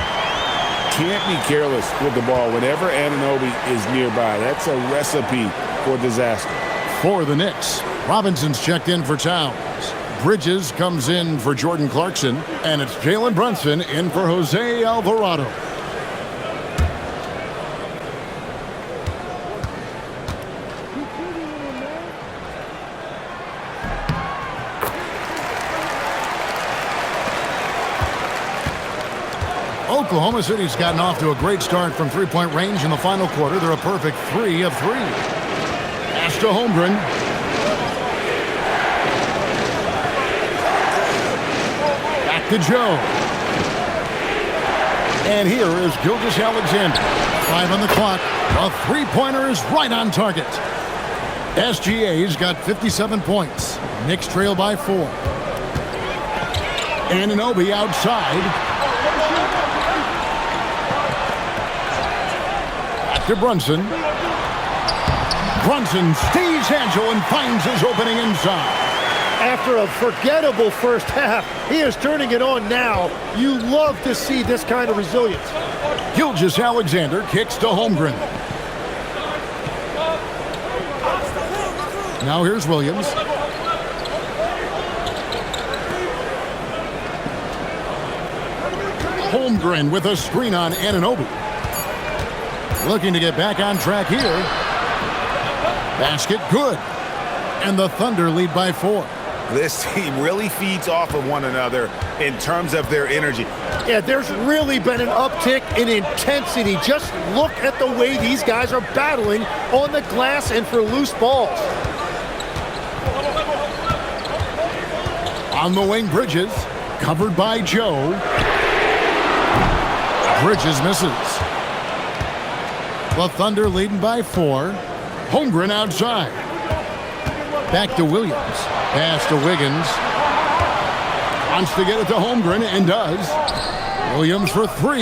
Can't be careless with the ball whenever Anunoby is nearby. That's a recipe for disaster. For the Knicks, Robinson's checked in for Towns. Bridges comes in for Jordan Clarkson. And it's Jalen Brunson in for Jose Alvarado. Oklahoma City's gotten off to a great start from three-point range in the final quarter. They're a perfect 3 of 3. Pass to Holmgren. Back to Joe. And here is Gilgeous-Alexander. 5 on the clock. A three-pointer is right on target. SGA's got 57 points. Knicks trail by 4. Anunoby outside. To Brunson. Brunson stays agile and finds his opening inside. After a forgettable first half, he is turning it on now. You love to see this kind of resilience. Gilgeous-Alexander kicks to Holmgren. Now here's Williams. Holmgren with a screen on Anunoby. Looking to get back on track here. Basket good. And the Thunder lead by 4. This team really feeds off of one another in terms of their energy. Yeah, there's really been an uptick in intensity. Just look at the way these guys are battling on the glass and for loose balls. On the wing, Bridges, covered by Joe. Bridges misses. The Thunder leading by 4. Holmgren outside. Back to Williams. Pass to Wiggins. Wants to get it to Holmgren and does. Williams for 3.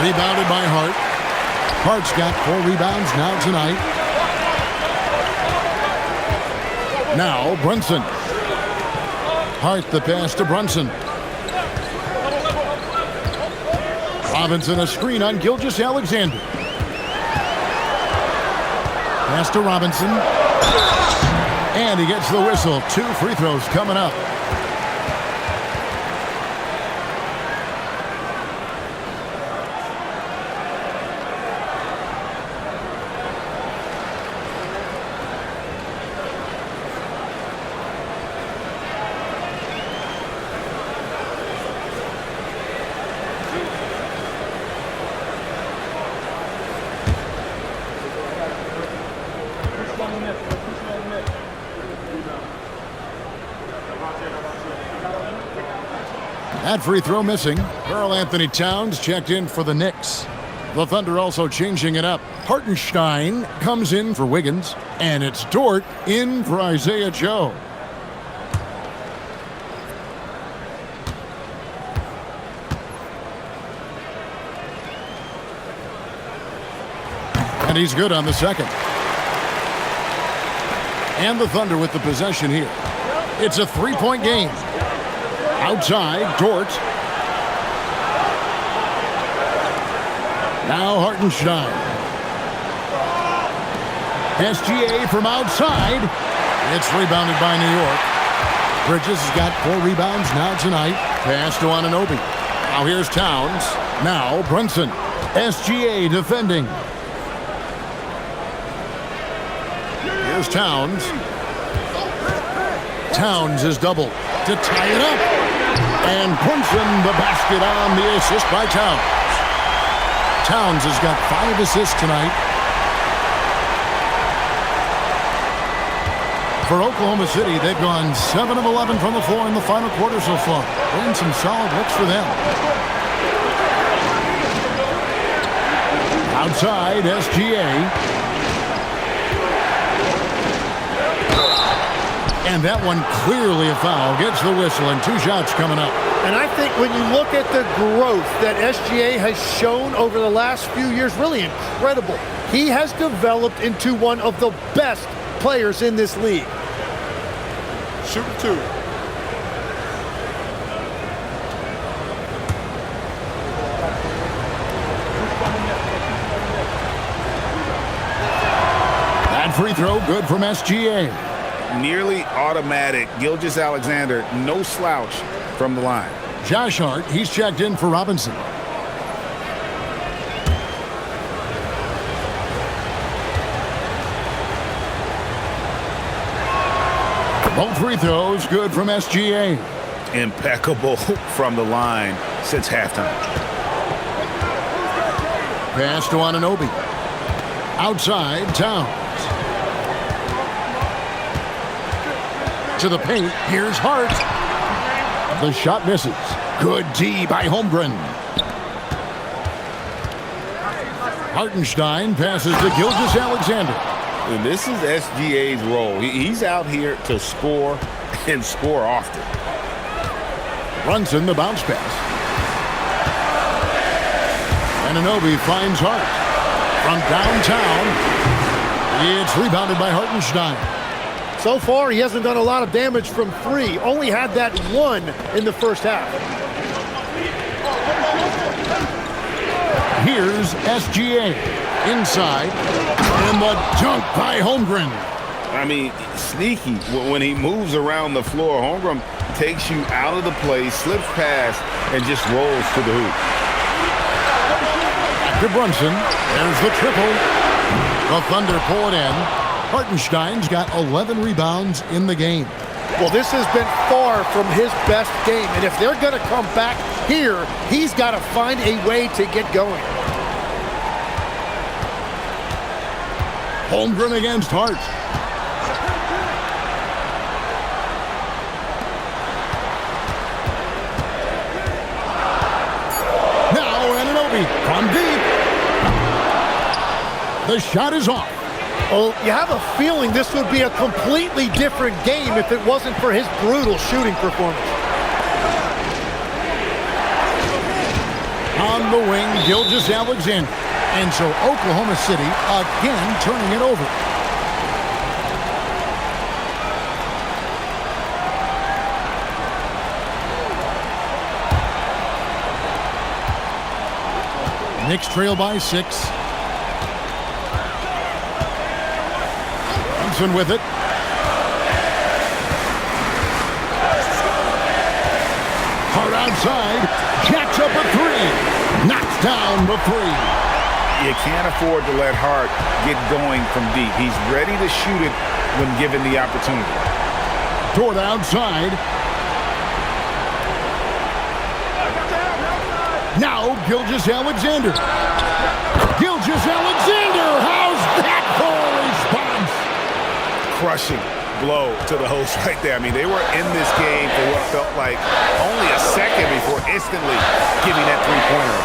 Rebounded by Hart. Hart's got 4 rebounds now tonight. Now Brunson. Hart the pass to Brunson. Robinson a screen on Gilgeous-Alexander. Pass to Robinson. And he gets the whistle. 2 free throws coming up. That free throw missing. Karl Anthony Towns checked in for the Knicks. The Thunder also changing it up. Hartenstein comes in for Wiggins, and it's Dort in for Isaiah Joe. And he's good on the second. And the Thunder with the possession here. It's a 3-point game. Outside, Dort. Now Hartenstein. SGA from outside. It's rebounded by New York. Bridges has got 4 rebounds now tonight. Pass to Anunoby. Now here's Towns. Now Brunson. SGA defending. Here's Towns. Towns is doubled to tie it up. And Brunson the basket on the assist by Towns. Towns has got 5 assists tonight. For Oklahoma City, they've gone 7 of 11 from the floor in the final quarter so far. Been some solid looks for them. Outside, SGA. And that one clearly a foul. Gets the whistle and 2 shots coming up. And I think when you look at the growth that SGA has shown over the last few years, really incredible. He has developed into one of the best players in this league. Shoot 2. That free throw good from SGA. Nearly automatic. Gilgeous-Alexander, no slouch from the line. Josh Hart, he's checked in for Robinson. Both free throws good from SGA. Impeccable from the line since halftime. Pass to Anunoby. Outside, Towns. To the paint, here's Hart. The shot misses. Good D by Holmgren. Hartenstein passes to Gilgeous-Alexander. And this is SGA's role. He's out here to score and score often. Brunson the bounce pass. Anunoby finds Hart. From downtown, it's rebounded by Hartenstein. So far, he hasn't done a lot of damage from 3. Only had that 1 in the first half. Here's SGA. Inside. And the dunk by Holmgren. I mean, sneaky. When he moves around the floor, Holmgren takes you out of the play, slips past, and just rolls to the hoop. Back to Brunson. There's the triple. The Thunder pull it in. Hartenstein's got 11 rebounds in the game. Well, this has been far from his best game, and if they're going to come back here, he's got to find a way to get going. Holmgren against Hart. Now Anunoby from deep. The shot is off. Well, you have a feeling this would be a completely different game if it wasn't for his brutal shooting performance. On the wing, Gilgeous-Alexander. And so Oklahoma City again turning it over. Knicks trail by 6. Brunson with it. Hard outside. Jacks up a 3. Knocks down the 3. You can't afford to let Hart get going from deep. He's ready to shoot it when given the opportunity. Dort outside. Now Gilgeous-Alexander. Gilgeous-Alexander! How's that for a response? Crushing blow to the host right there. I mean, they were in this game for what felt like only a second before instantly giving that three-pointer.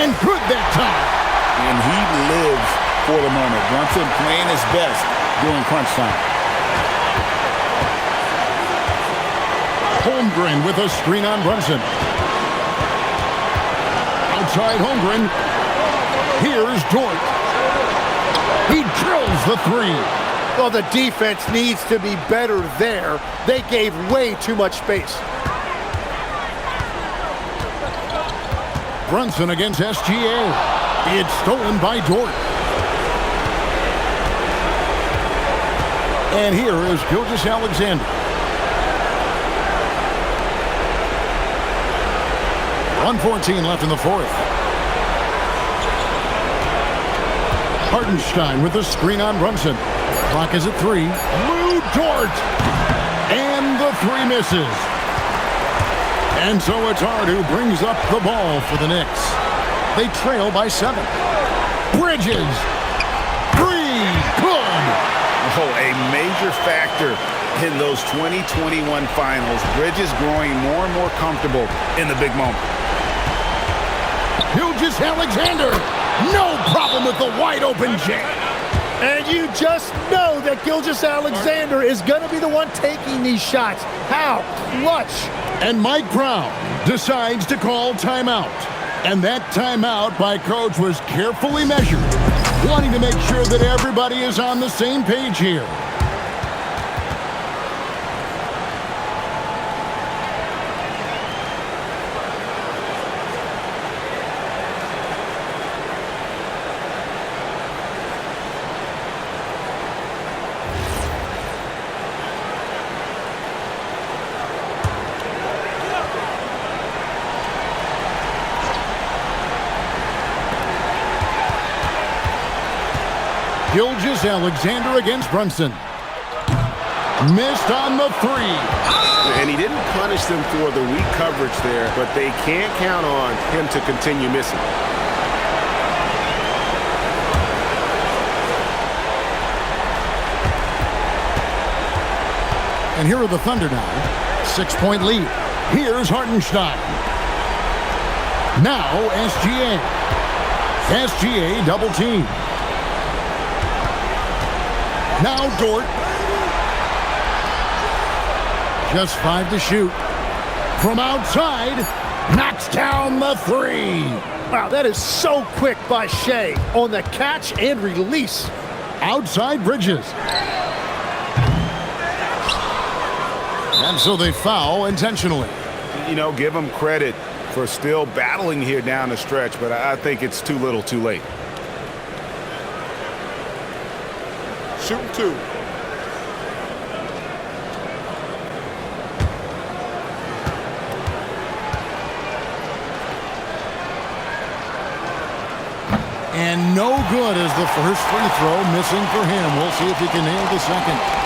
And good that time. And he lives for the moment. Brunson playing his best during crunch time. Holmgren with a screen on Brunson. Outside Holmgren. Here's Dort. He drills the 3. Well, the defense needs to be better there. They gave way too much space. Brunson against SGA. It's stolen by Dort. And here is Gilgeous-Alexander. .114 left in the 4th. Hartenstein with the screen on Brunson. Clock is at 3. Lou Dort. And the 3 misses. And so it's Hart who brings up the ball for the Knicks. They trail by 7. Bridges. 3. Good. Oh, a major factor in those 2021 finals. Bridges growing more and more comfortable in the big moment. Gilgeous-Alexander. No problem with the wide open jam. And you just know that Gilgeous-Alexander is going to be the one taking these shots. How clutch. And Mike Brown decides to call timeout. And that timeout by Coach was carefully measured, wanting to make sure that everybody is on the same page here. Gilgeous-Alexander against Brunson. Missed on the 3. And he didn't punish them for the weak coverage there, but they can't count on him to continue missing. And here are the Thunder now. 6-point lead. Here's Hartenstein. Now SGA. SGA double team. Now Dort. Just 5 to shoot. From outside, knocks down the 3. Wow, that is so quick by Shea on the catch and release. Outside Bridges. And so they foul intentionally. You know, give them credit for still battling here down the stretch, but I think it's too little too late. Shooting 2. And no good as the first free throw missing for him. We'll see if he can nail the second.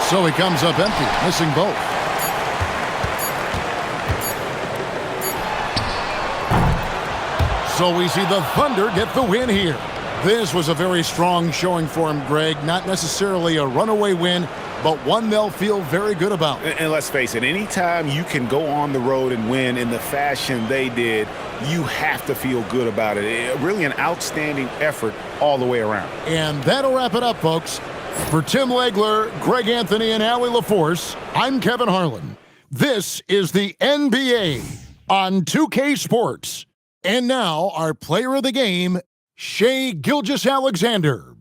So he comes up empty, missing both. So we see the Thunder get the win here. This was a very strong showing for him, Greg. Not necessarily a runaway win, but one they'll feel very good about. And let's face it, anytime you can go on the road and win in the fashion they did, you have to feel good about it. Really an outstanding effort all the way around. And that'll wrap it up, folks. For Tim Legler, Greg Anthony, and Allie LaForce, I'm Kevin Harlan. This is the NBA on 2K Sports. And now, our player of the game, Shai Gilgeous-Alexander.